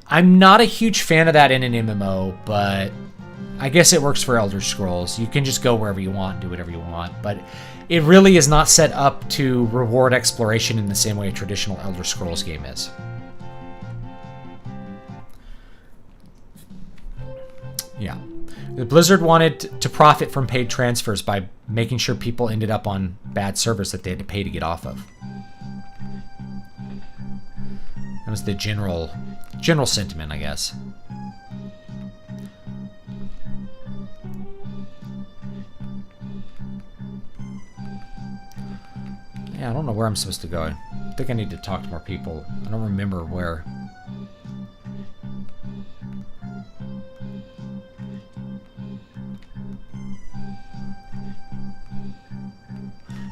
I'm not a huge fan of that in an MMO, but I guess it works for Elder Scrolls. You can just go wherever you want, do whatever you want, but it really is not set up to reward exploration in the same way a traditional Elder Scrolls game is. Yeah. The Blizzard wanted to profit from paid transfers by making sure people ended up on bad servers that they had to pay to get off of. That was the general sentiment, I guess. Yeah, I don't know where I'm supposed to go. I think I need to talk to more people. I don't remember where.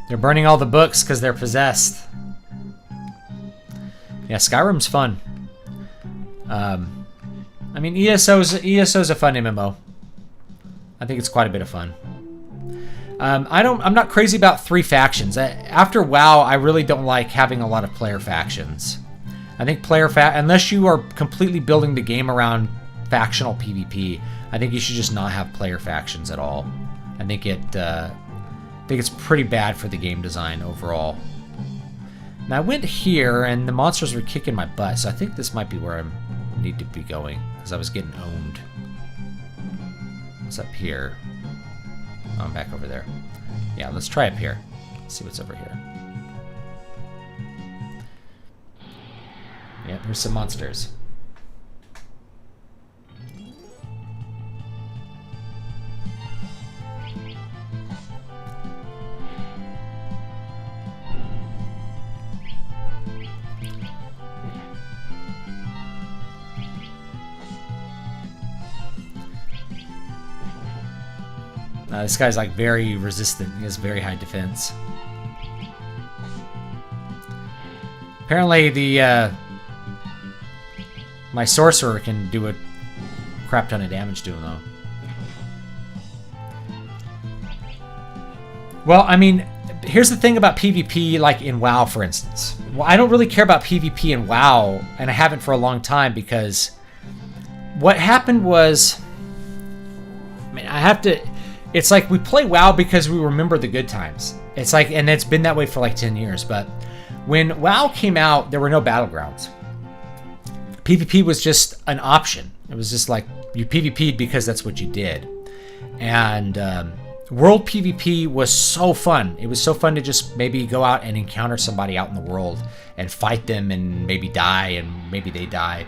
They're burning all the books because they're possessed. Yeah, Skyrim's fun. I mean, ESO's a fun MMO. I think it's quite a bit of fun. I'm not crazy about 3 factions. After WoW, I really don't like having a lot of player factions. I think unless you are completely building the game around factional PvP, I think you should just not have player factions at all. I think it's pretty bad for the game design overall. Now I went here and the monsters were kicking my butt, so I think this might be where I need to be going, because I was getting owned. What's up here? Oh, I'm back over there. Yeah, let's try up here. Let's see what's over here. Yeah, there's some monsters. This guy's like very resistant. He has very high defense. Apparently the my sorcerer can do a crap ton of damage to him though. Well, I mean, here's the thing about PvP, like in WoW, for instance. Well, I don't really care about PvP in WoW, and I haven't for a long time, because what happened was, I mean, it's like we play WoW because we remember the good times. It's like, and it's been that way for like 10 years, but when WoW came out, there were no battlegrounds. PvP was just an option. It was just like, you PvP'd because that's what you did. And world PvP was so fun. It was so fun to just maybe go out and encounter somebody out in the world and fight them and maybe die, and maybe they die.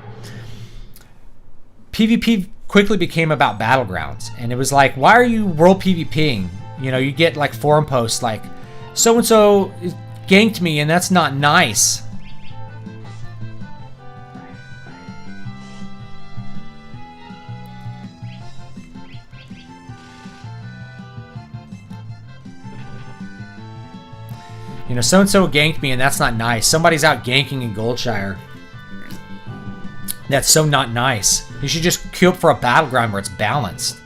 PvP quickly became about battlegrounds, and it was like, why are you world PvPing? You know, you get like forum posts like, so and so ganked me and that's not nice. You know, so and so ganked me and that's not nice. Somebody's out ganking in Goldshire. That's so not nice. You should just queue up for a battleground where it's balanced.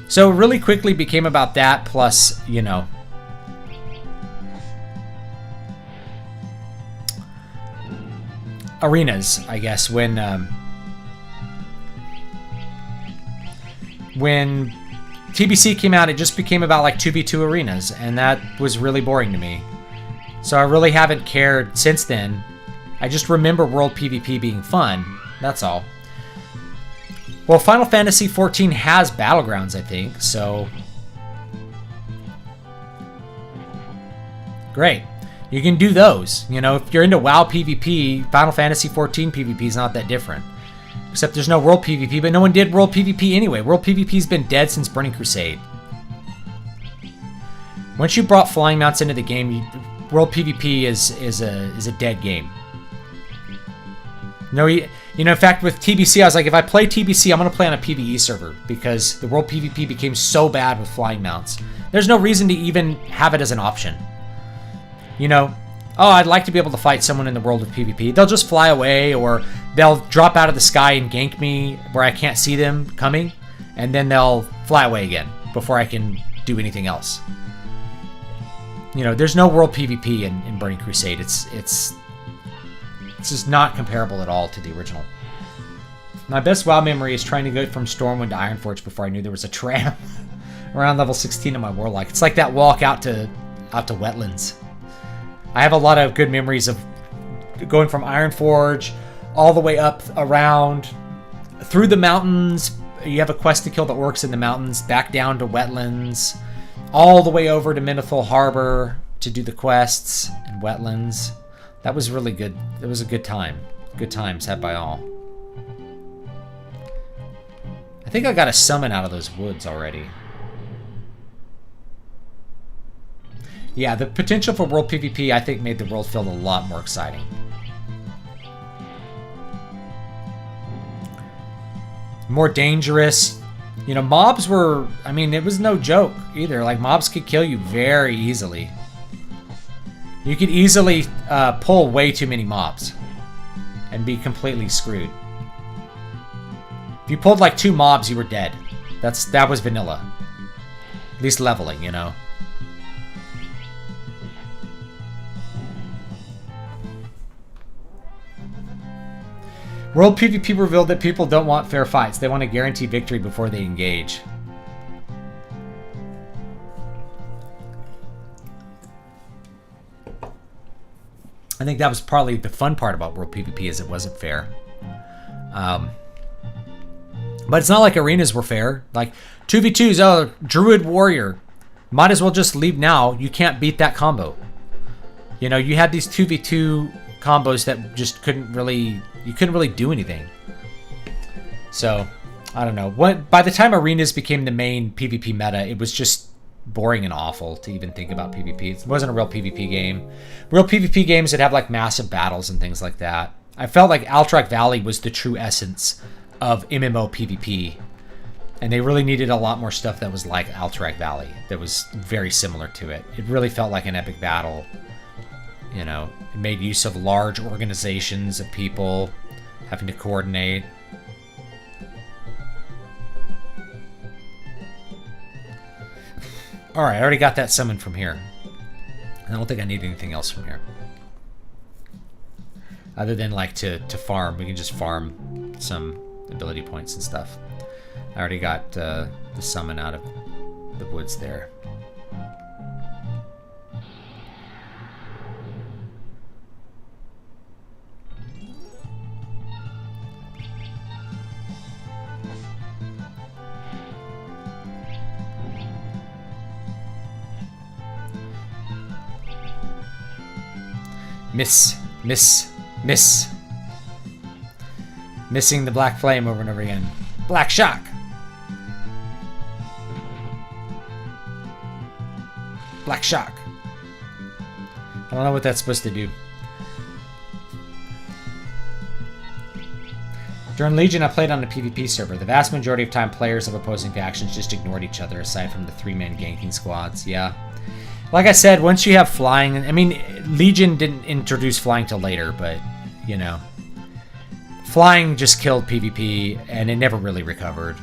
So it really quickly became about that, plus, you know, arenas, I guess. When TBC came out, it just became about like 2v2 arenas, and that was really boring to me. So I really haven't cared since then. I just remember world PvP being fun. That's all. Well, Final Fantasy XIV has battlegrounds, I think, so great. You can do those. You know, if you're into WoW PvP, Final Fantasy XIV PvP is not that different. Except there's no world PvP, but no one did world PvP anyway. World PvP's been dead since Burning Crusade. Once you brought flying mounts into the game, world PvP is a dead game. No, you know, in fact, with TBC, I was like, if I play TBC, I'm going to play on a PvE server, because the world PvP became so bad with flying mounts. There's no reason to even have it as an option. You know, oh, I'd like to be able to fight someone in the world of PvP. They'll just fly away, or they'll drop out of the sky and gank me where I can't see them coming, and then they'll fly away again before I can do anything else. You know, there's no world PvP in Burning Crusade. It's just not comparable at all to the original. My best WoW memory is trying to go from Stormwind to Ironforge before I knew there was a tram around level 16 of my Warlock. It's like that walk out to wetlands. I have a lot of good memories of going from Ironforge all the way up around through the mountains. You have a quest to kill the orcs in the mountains, back down to wetlands, all the way over to Menethil Harbor to do the quests in wetlands. That was really good. It was a good time. Good times had by all. I think I got a summon out of those woods already. Yeah, the potential for world PvP, I think, made the world feel a lot more exciting. More dangerous. You know, mobs were, I mean, it was no joke either. Like, mobs could kill you very easily. You could easily pull way too many mobs and be completely screwed. If you pulled like 2 mobs, you were dead. That was vanilla. At least leveling, you know. World PvP revealed that people don't want fair fights. They want a guaranteed victory before they engage. I think that was probably the fun part about World PvP, is it wasn't fair. But it's not like arenas were fair. Like 2v2s, oh, Druid Warrior. Might as well just leave now. You can't beat that combo. You know, you had these 2v2 combos that just couldn't really do anything. So, I don't know. By the time arenas became the main PvP meta, it was just boring and awful to even think about PvP. It wasn't a real PvP game. Real PvP games that have like massive battles and things like that. I felt like Alterac Valley was the true essence of MMO PvP. And they really needed a lot more stuff that was like Alterac Valley, that was very similar to it. It really felt like an epic battle. You know, it made use of large organizations of people having to coordinate. Alright, I already got that summon from here. I don't think I need anything else from here. Other than like to farm. We can just farm some ability points and stuff. I already got the summon out of the woods there. Miss. Missing the black flame over and over again. Black shock. Black shock. I don't know what that's supposed to do. During Legion, I played on a PvP server. The vast majority of time, players of opposing factions just ignored each other, aside from the 3-man ganking squads. Yeah. Like I said, once you have flying... I mean, Legion didn't introduce flying till later, but, you know. Flying just killed PvP, and it never really recovered.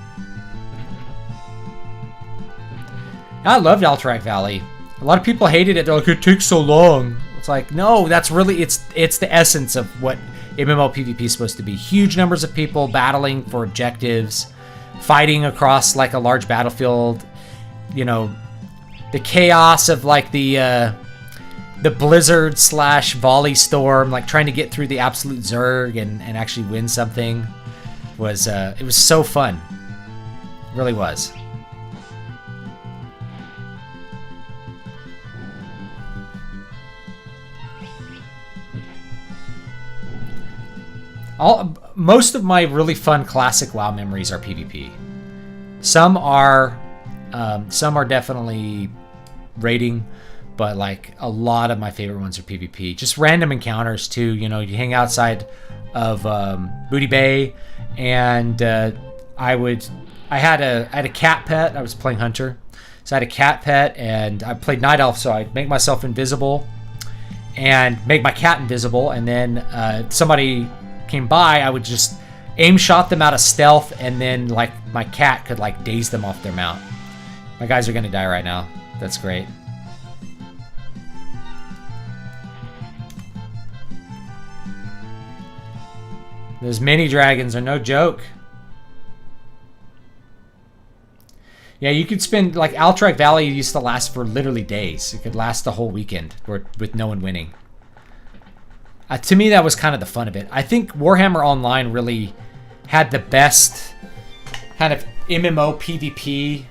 I loved Alterac Valley. A lot of people hated it. They're like, it takes so long. It's like, no, that's really... It's the essence of what MMO PvP is supposed to be. Huge numbers of people battling for objectives, fighting across, like, a large battlefield, you know... The chaos of like the blizzard / volley storm, like trying to get through the absolute Zerg and actually win something was it was so fun. It really was. Most of my really fun classic WoW memories are PvP. Some are definitely raiding, but like a lot of my favorite ones are PvP. Just random encounters too. You know, you hang outside of Booty Bay, and I had a cat pet. I was playing Hunter, so I had a cat pet, and I played Night Elf, so I'd make myself invisible and make my cat invisible, and then somebody came by, I would just aim shot them out of stealth, and then like my cat could like daze them off their mount. My guys are gonna die right now. That's great. Those mini dragons are no joke. Yeah, you could spend, like, Alterac Valley used to last for literally days. It could last the whole weekend with no one winning. To me, that was kind of the fun of it. I think Warhammer Online really had the best kind of MMO PvP.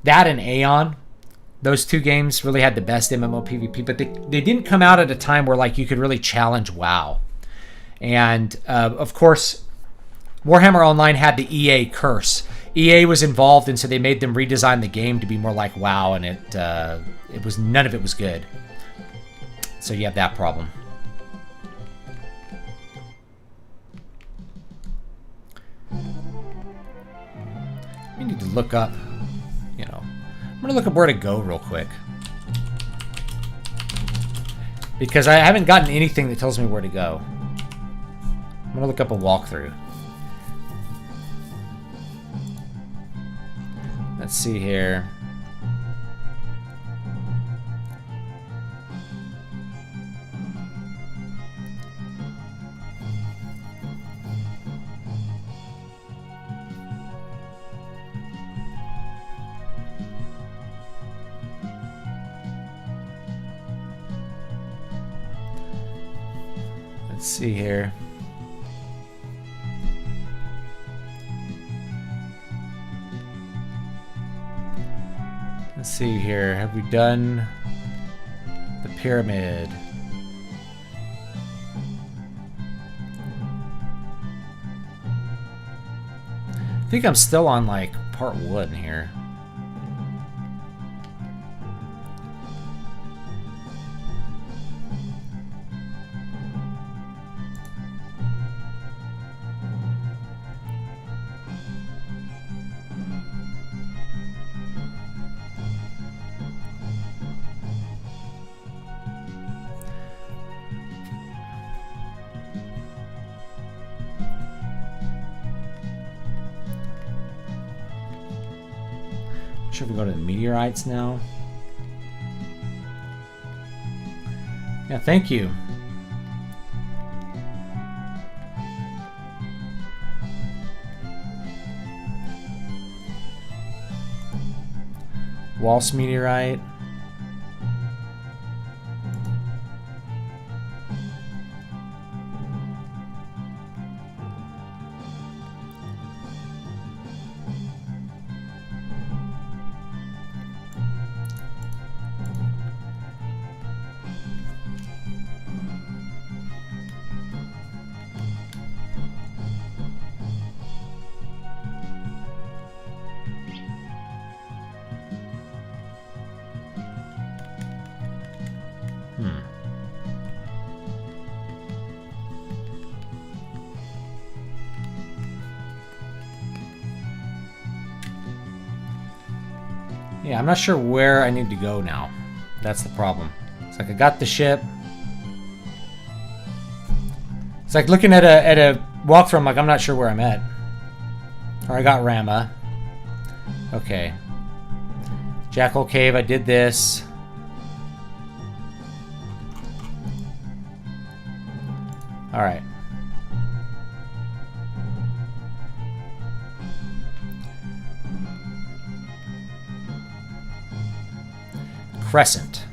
That and Aeon. Those two games really had the best MMO PvP, but they didn't come out at a time where, like, you could really challenge WoW. And, of course, Warhammer Online had the EA curse. EA was involved, and so they made them redesign the game to be more like WoW, and it was none of it was good. So you have that problem. We need to look up, you know, I'm gonna look up where to go real quick. Because I haven't gotten anything that tells me where to go. I'm gonna look up a walkthrough. Let's see here. Let's see here. Let's see here. Have we done the pyramid? I think I'm still on like part 1 here. Should we go to the meteorites now? Yeah, thank you. Waltz meteorite. Yeah, I'm not sure where I need to go now. That's the problem. It's like I got the ship. It's like looking at a walkthrough, I'm like, I'm not sure where I'm at. Or I got Rama. Okay. Jackal Cave, I did this. Alright. Crescent.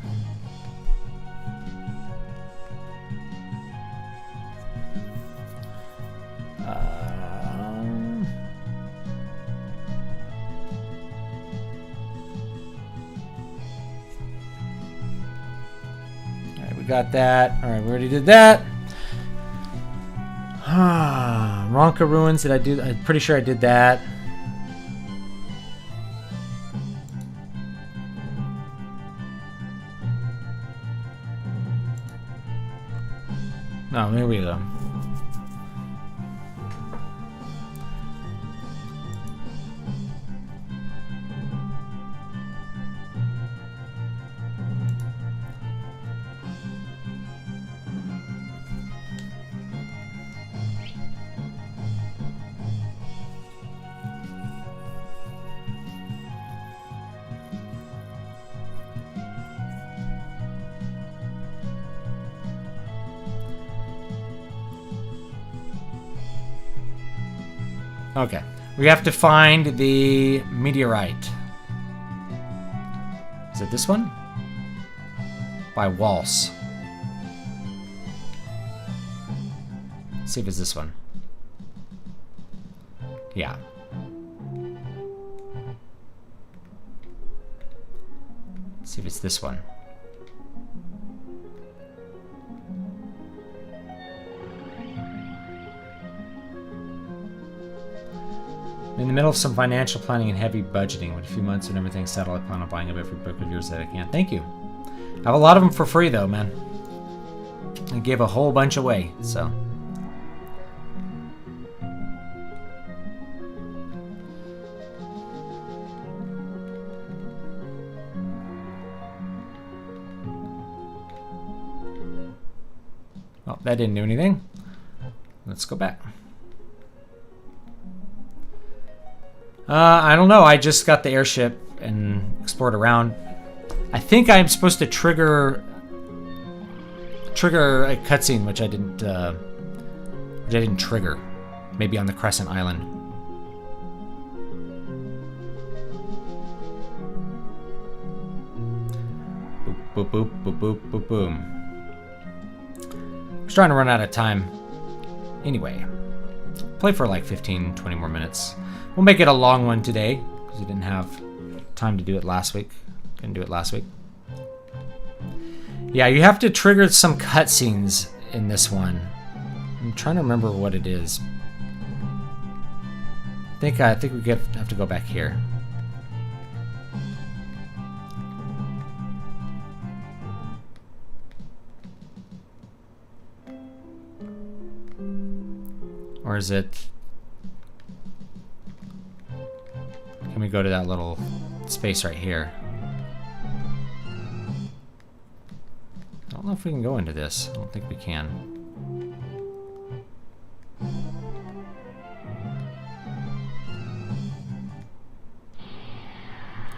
Alright, we got that. Alright, we already did that. Ronka Ruins, did I do? I'm pretty sure I did that. Oh, here we go. Okay, we have to find the meteorite. Is it this one? By Waltz. Let's see if it's this one. Yeah. Let's see if it's this one. I'm in the middle of some financial planning and heavy budgeting. In a few months when everything's settled, I plan on buying up every book of yours that I can. Thank you. I have a lot of them for free, though, man. I gave a whole bunch away, so... Oh, that didn't do anything. Let's go back. I don't know. I just got the airship and explored around. I think I'm supposed to trigger a cutscene, which I didn't trigger. Maybe on the Crescent Island. Boop boop boop boop boop boop boom. I was trying to run out of time. Anyway, play for like 15-20 more minutes. We'll make it a long one today because we didn't have time to do it last week. Couldn't do it last week. Yeah, you have to trigger some cutscenes in this one. I'm trying to remember what it is. I think we have to go back here. Or is it... Can we go to that little space right here? I don't know if we can go into this. I don't think we can.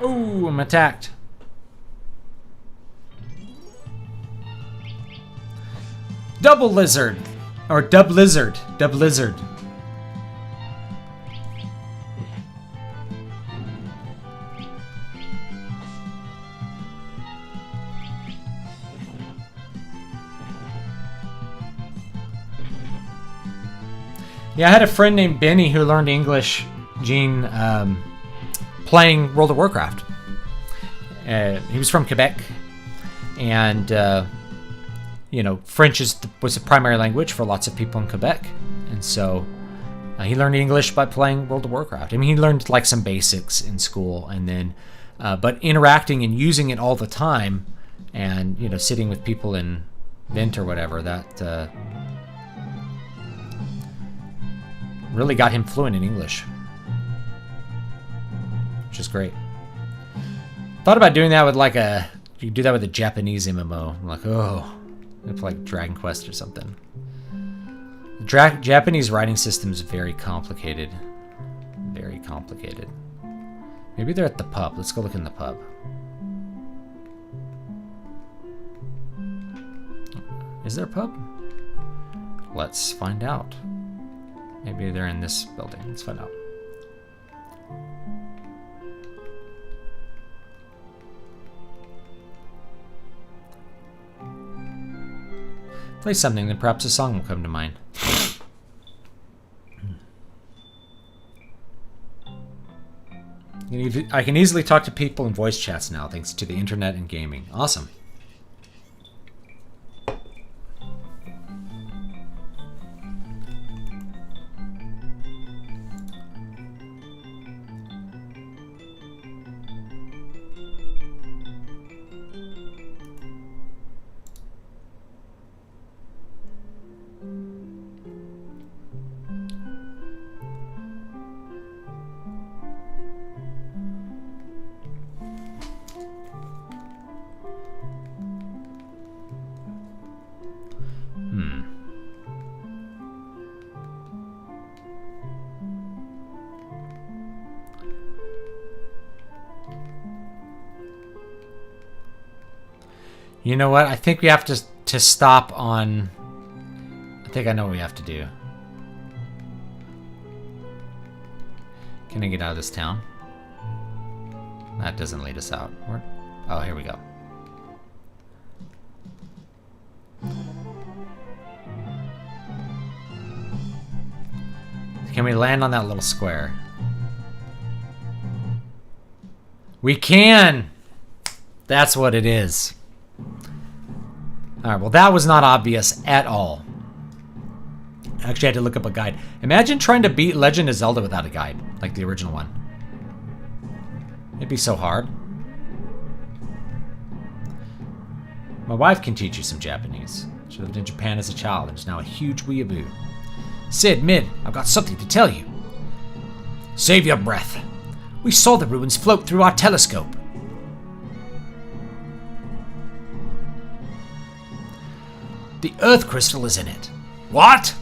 Oh, I'm attacked. Double lizard. Or dub lizard. Dub lizard. Yeah, I had a friend named Benny who learned English, Gene, playing World of Warcraft. He was from Quebec, and you know, French was the primary language for lots of people in Quebec, and so he learned English by playing World of Warcraft. I mean, he learned like some basics in school, and then, but interacting and using it all the time, and you know, sitting with people in Vent or whatever, that really got him fluent in English, which is great. Thought about doing that with like you could do that with a Japanese MMO. I'm like, oh. It's like Dragon Quest or something. Japanese writing system is very complicated. Very complicated. Maybe they're at the pub. Let's go look in the pub. Is there a pub? Let's find out. Maybe they're in this building. Let's find out. Play something, then perhaps a song will come to mind. I can easily talk to people in voice chats now, thanks to the internet and gaming. Awesome. You know what? I think we have to stop on... I think I know what we have to do. Can I get out of this town? That doesn't lead us out. Oh, here we go. Can we land on that little square? We can! That's what it is. Alright, well that was not obvious at all. Actually, I had to look up a guide. Imagine trying to beat Legend of Zelda without a guide, like the original one. It'd be so hard. My wife can teach you some Japanese. She lived in Japan as a child and is now a huge weeaboo. Sid, Mid, I've got something to tell you. Save your breath. We saw the ruins float through our telescope. The Earth crystal is in it. What?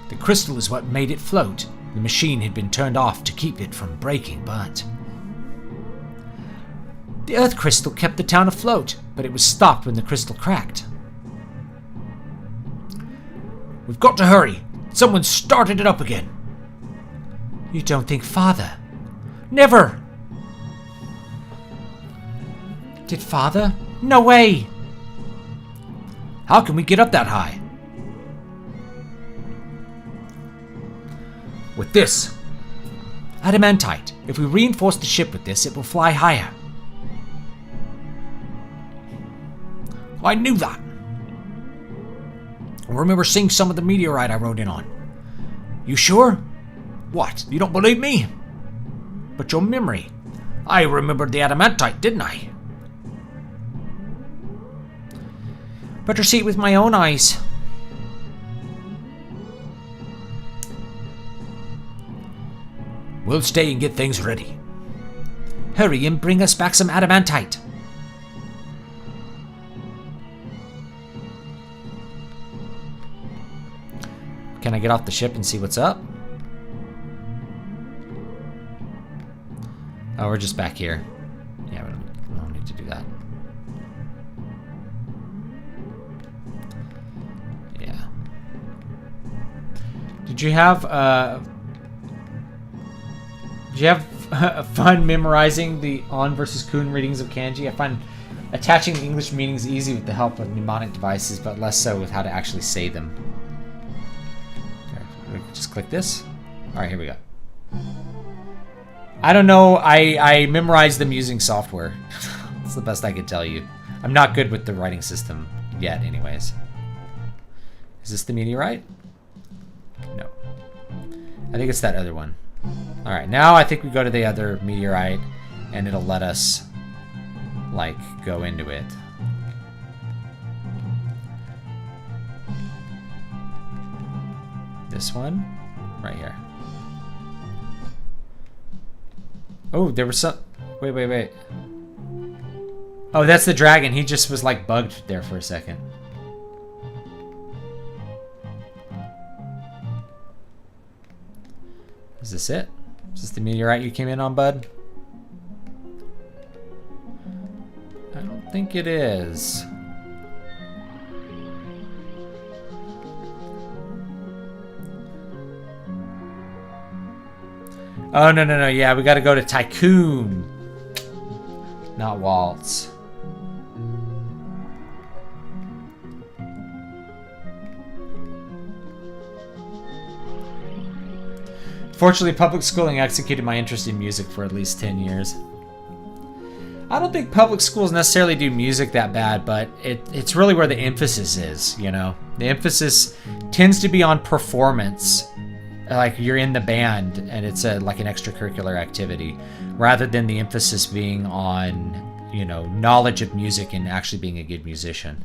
The crystal is what made it float. The machine had been turned off to keep it from breaking, but... The Earth crystal kept the town afloat, but it was stopped when the crystal cracked. We've got to hurry. Someone started it up again. You don't think Father? Never! Did Father? No way! How can we get up that high? With this. Adamantite. If we reinforce the ship with this, it will fly higher. I knew that. I remember seeing some of the meteorite I rode in on. You sure? What, you don't believe me? But your memory. I remembered the adamantite, didn't I? Better see it with my own eyes. We'll stay and get things ready. Hurry and bring us back some adamantite. Can I get off the ship and see what's up? Oh, we're just back here. Yeah, we don't need to do that. Yeah. Did you have fun memorizing the on versus kun readings of kanji? I find attaching the English meanings easy with the help of mnemonic devices, but less so with how to actually say them. Just click this. Alright, here we go. I don't know. I memorized them using software. That's the best I could tell you. I'm not good with the writing system yet, anyways. Is this the meteorite? No. I think it's that other one. Alright, now I think we go to the other meteorite, and it'll let us, like, go into it. This one? Right here. Oh, there was some... Wait. Oh, that's the dragon. He just was, like, bugged there for a second. Is this it? Is this the meteorite you came in on, bud? I don't think it is. Oh, no. Yeah, we gotta go to Tycoon. Not Waltz. Fortunately, public schooling executed my interest in music for at least 10 years. I don't think public schools necessarily do music that bad, but it's really where the emphasis is, you know? The emphasis tends to be on performance. Like you're in the band and it's like an extracurricular activity, rather than the emphasis being on, you know, knowledge of music and actually being a good musician.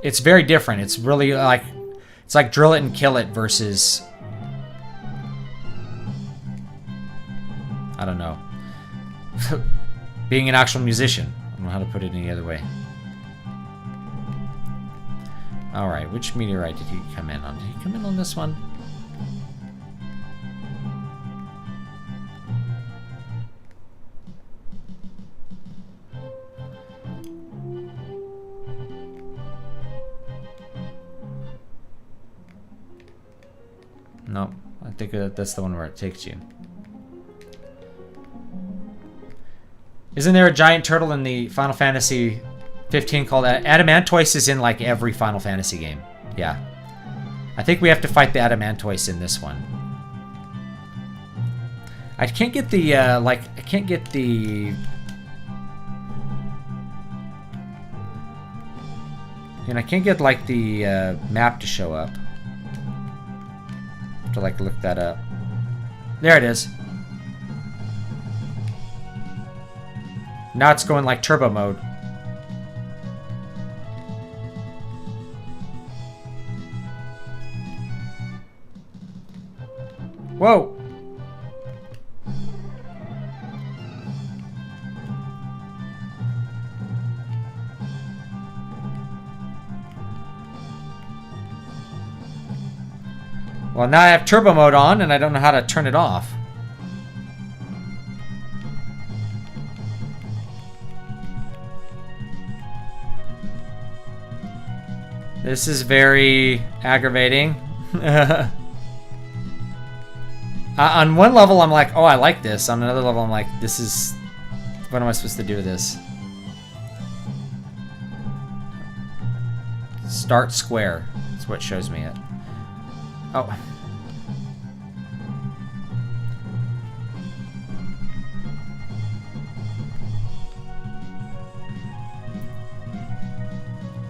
It's very different. It's really like, it's like drill it and kill it versus, I don't know, being an actual musician. I don't know how to put it any other way. Alright, which meteorite did he come in on? Did he come in on this one? No, I think that's the one where it takes you. Isn't there a giant turtle in the Final Fantasy 15 called Adamantoise? Is in like every Final Fantasy game. Yeah. I think we have to fight the Adamantoise in this one. I can't get the, I can't get the... And I can't get, like, the map to show up. like look that up. There it is. Now it's going like turbo mode. Whoa. Well, now I have turbo mode on and I don't know how to turn it off. This is very aggravating. On one level, I'm like, oh, I like this. On another level, I'm like, this is... What am I supposed to do with this? Start square. That's what shows me it. Oh.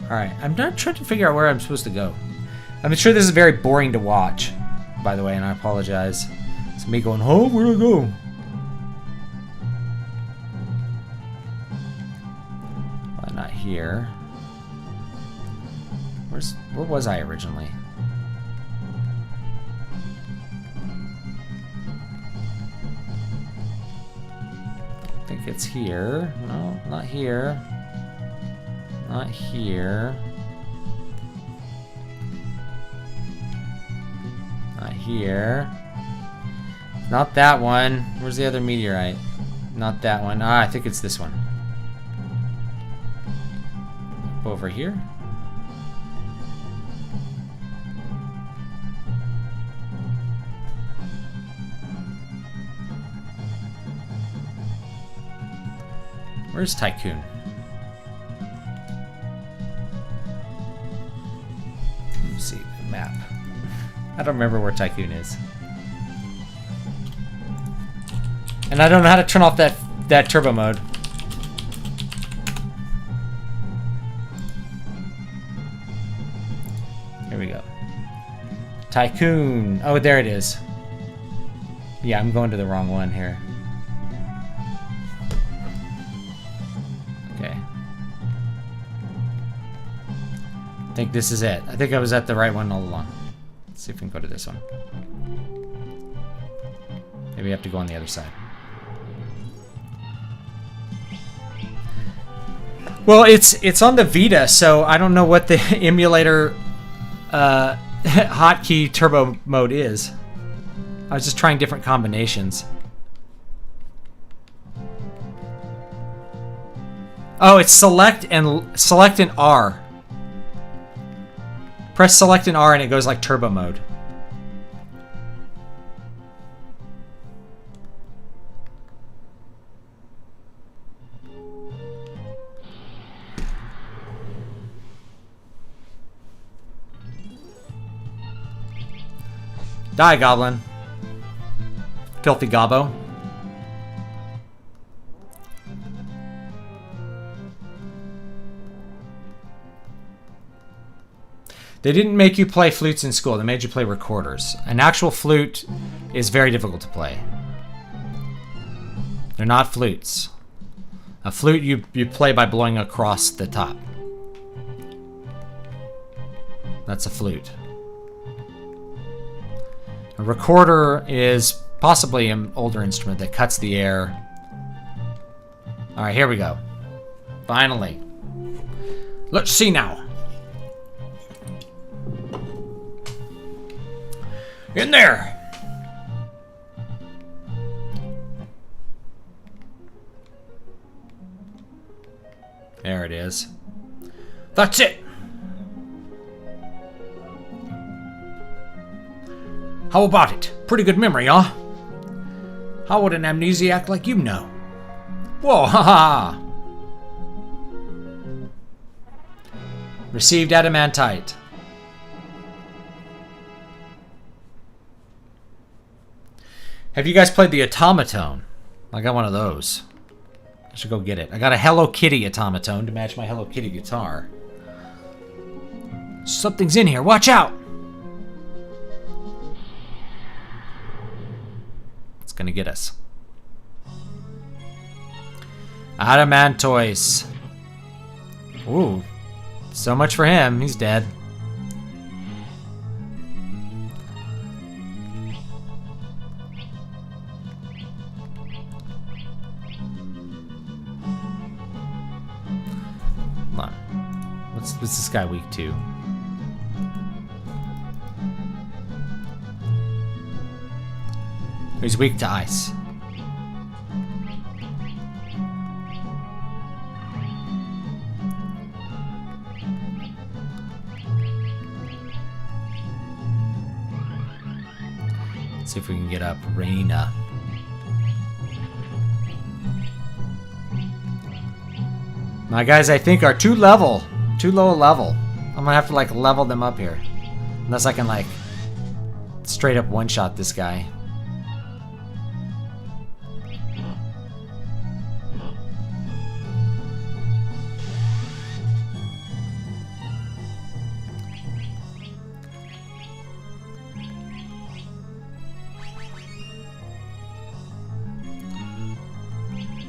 Alright, I'm not trying to figure out where I'm supposed to go. I'm sure this is very boring to watch, by the way, and I apologize. It's me going, oh, where do I go? Well, not here. Where was I originally? I think it's here. No, not here. Not here. Not here. Not that one. Where's the other meteorite? Not that one. Ah, I think it's this one. Over here. Where's Tycoon? Let me see the map. I don't remember where Tycoon is. And I don't know how to turn off that turbo mode. Here we go. Tycoon. Oh, there it is. Yeah, I'm going to the wrong one here. Okay. I think this is it. I think I was at the right one all along. Let's see if we can go to this one. Maybe we have to go on the other side. Well, it's on the Vita, so I don't know what the emulator hotkey turbo mode is. I was just trying different combinations. Oh, it's select and R. Press select and R and it goes like turbo mode. Die, goblin. Filthy gobbo. They didn't make you play flutes in school. They made you play recorders. An actual flute is very difficult to play. They're not flutes. A flute you play by blowing across the top. That's a flute. A recorder is possibly an older instrument that cuts the air. Alright, here we go. Finally. Let's see now. In there! There it is. That's it! How about it? Pretty good memory, huh? How would an amnesiac like you know? Whoa, haha! Received adamantite. Have you guys played the automaton? I got one of those. I should go get it. I got a Hello Kitty automaton to match my Hello Kitty guitar. Something's in here. Watch out! going to get us. Adamantoise. Ooh. So much for him. He's dead. Come on. What's this guy weak to? He's weak to ice. Let's see if we can get up Reina. My guys, I think, are too low a level. I'm gonna have to like level them up here. Unless I can like straight up one-shot this guy.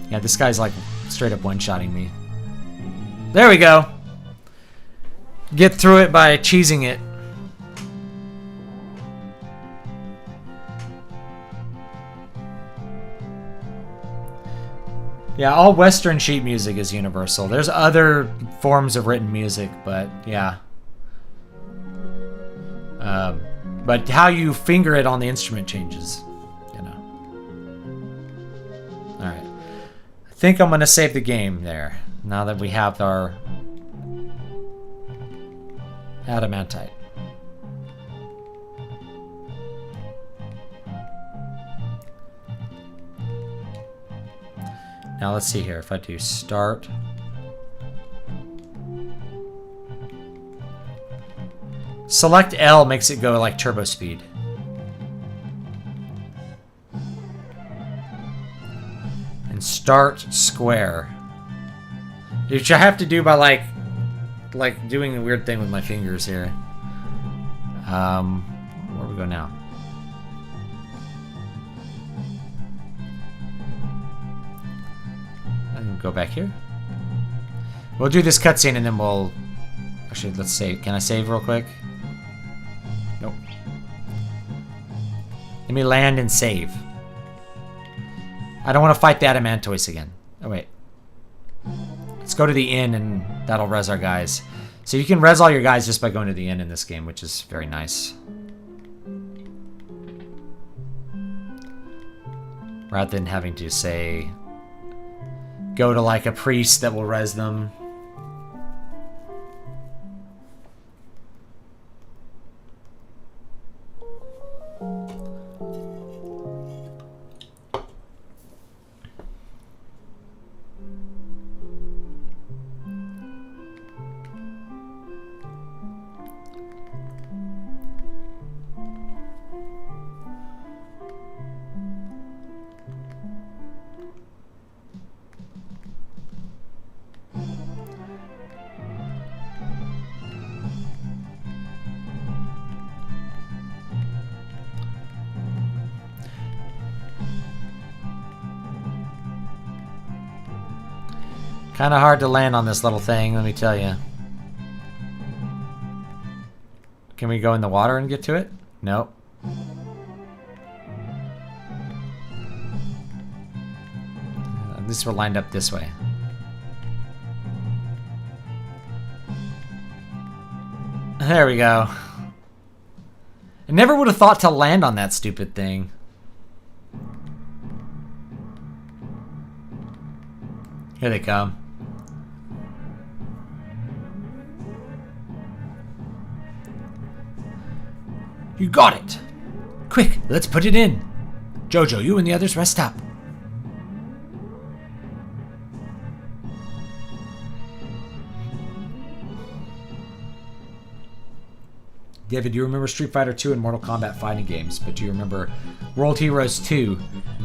Yeah, this guy's like straight up one-shotting me. There we go. Get through it by cheesing it. Yeah, all Western sheet music is universal. There's other forms of written music, but yeah. But how you finger it on the instrument changes, you know. All right. I think I'm gonna save the game there. Now that we have our adamantite. Now let's see here. If I do start. Select L makes it go like turbo speed. And start square. Which I have to do by like doing a weird thing with my fingers here. Where we go now? I can go back here. We'll do this cutscene and then we'll... Actually, let's save. Can I save real quick? Nope. Let me land and save. I don't want to fight the Adamantoise again. Oh, wait. Let's go to the inn and that'll res our guys. So you can res all your guys just by going to the inn in this game, which is very nice. Rather than having to, say, go to like a priest that will res them. Kind of hard to land on this little thing, let me tell you. Can we go in the water and get to it? Nope. At least we're lined up this way. There we go. I never would have thought to land on that stupid thing. Here they come. You got it! Quick, let's put it in. Jojo, you and the others rest up. David, you remember Street Fighter 2 and Mortal Kombat fighting games, but do you remember World Heroes 2,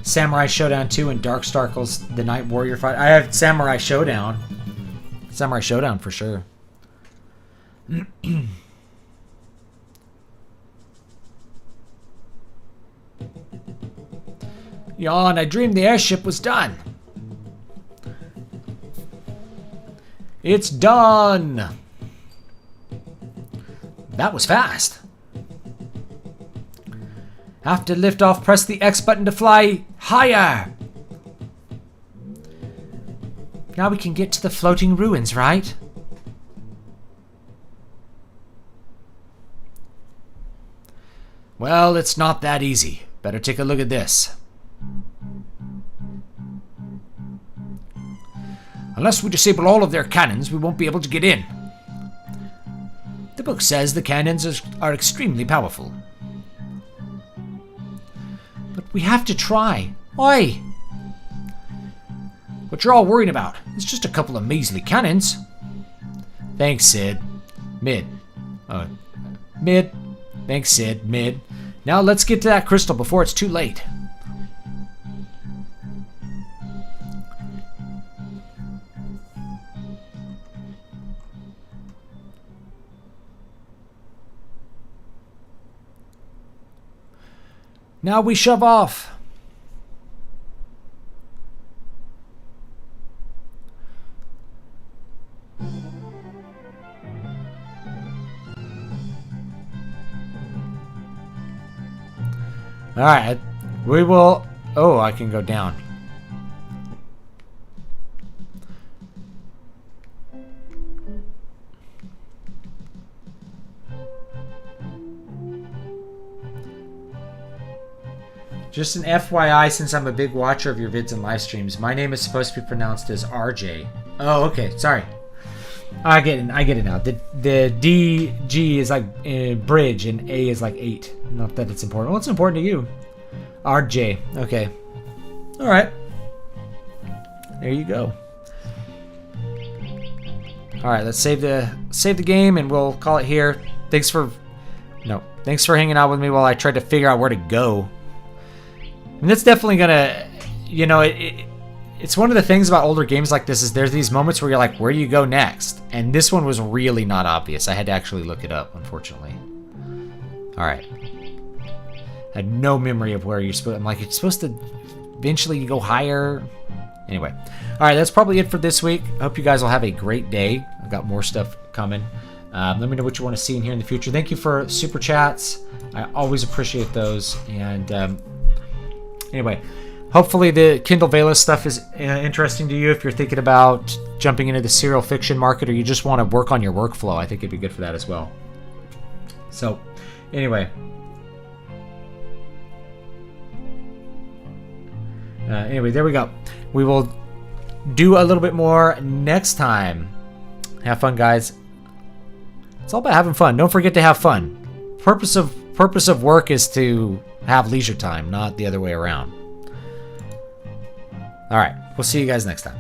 Samurai Showdown 2, and Darkstalkers The Night Warrior fight? I have Samurai Showdown. Samurai Showdown for sure. Yawn, I dreamed the airship was done. It's done. That was fast. After liftoff, press the X button to fly higher. Now we can get to the floating ruins, right? Well, it's not that easy. Better take a look at this. Unless we disable all of their cannons, we won't be able to get in. The book says the cannons are extremely powerful. But we have to try. Oi! What you're all worried about? It's just a couple of measly cannons. Thanks, Sid. Mid. Mid. Thanks, Sid. Mid. Now let's get to that crystal before it's too late. Now we shove off. All right, we will. Oh, I can go down. Just an FYI, since I'm a big watcher of your vids and live streams, my name is supposed to be pronounced as RJ. Oh, okay, sorry. I get it now. The DG is like bridge and A is like 8. Not that it's important. Well, it's important to you. RJ. Okay. All right. There you go. All right, let's save the game and we'll call it here. Thanks for hanging out with me while I tried to figure out where to go. And that's definitely gonna, it's one of the things about older games like this is there's these moments where you're like, where do you go next? And this one was really not obvious. I had to actually look it up, unfortunately. All right. I had no memory of where you're supposed. I'm like, it's supposed to eventually go higher. Anyway, all right, that's probably it for this week. I hope you guys will have a great day. I've got more stuff coming. Let me know what you want to see in here in the future. Thank you for super chats. I always appreciate those. And anyway, hopefully the Kindle Vella stuff is interesting to you if you're thinking about jumping into the serial fiction market or you just want to work on your workflow. I think it'd be good for that as well. So, anyway. There we go. We will do a little bit more next time. Have fun, guys. It's all about having fun. Don't forget to have fun. Purpose of work is to have leisure time, not the other way around. All right. We'll see you guys next time.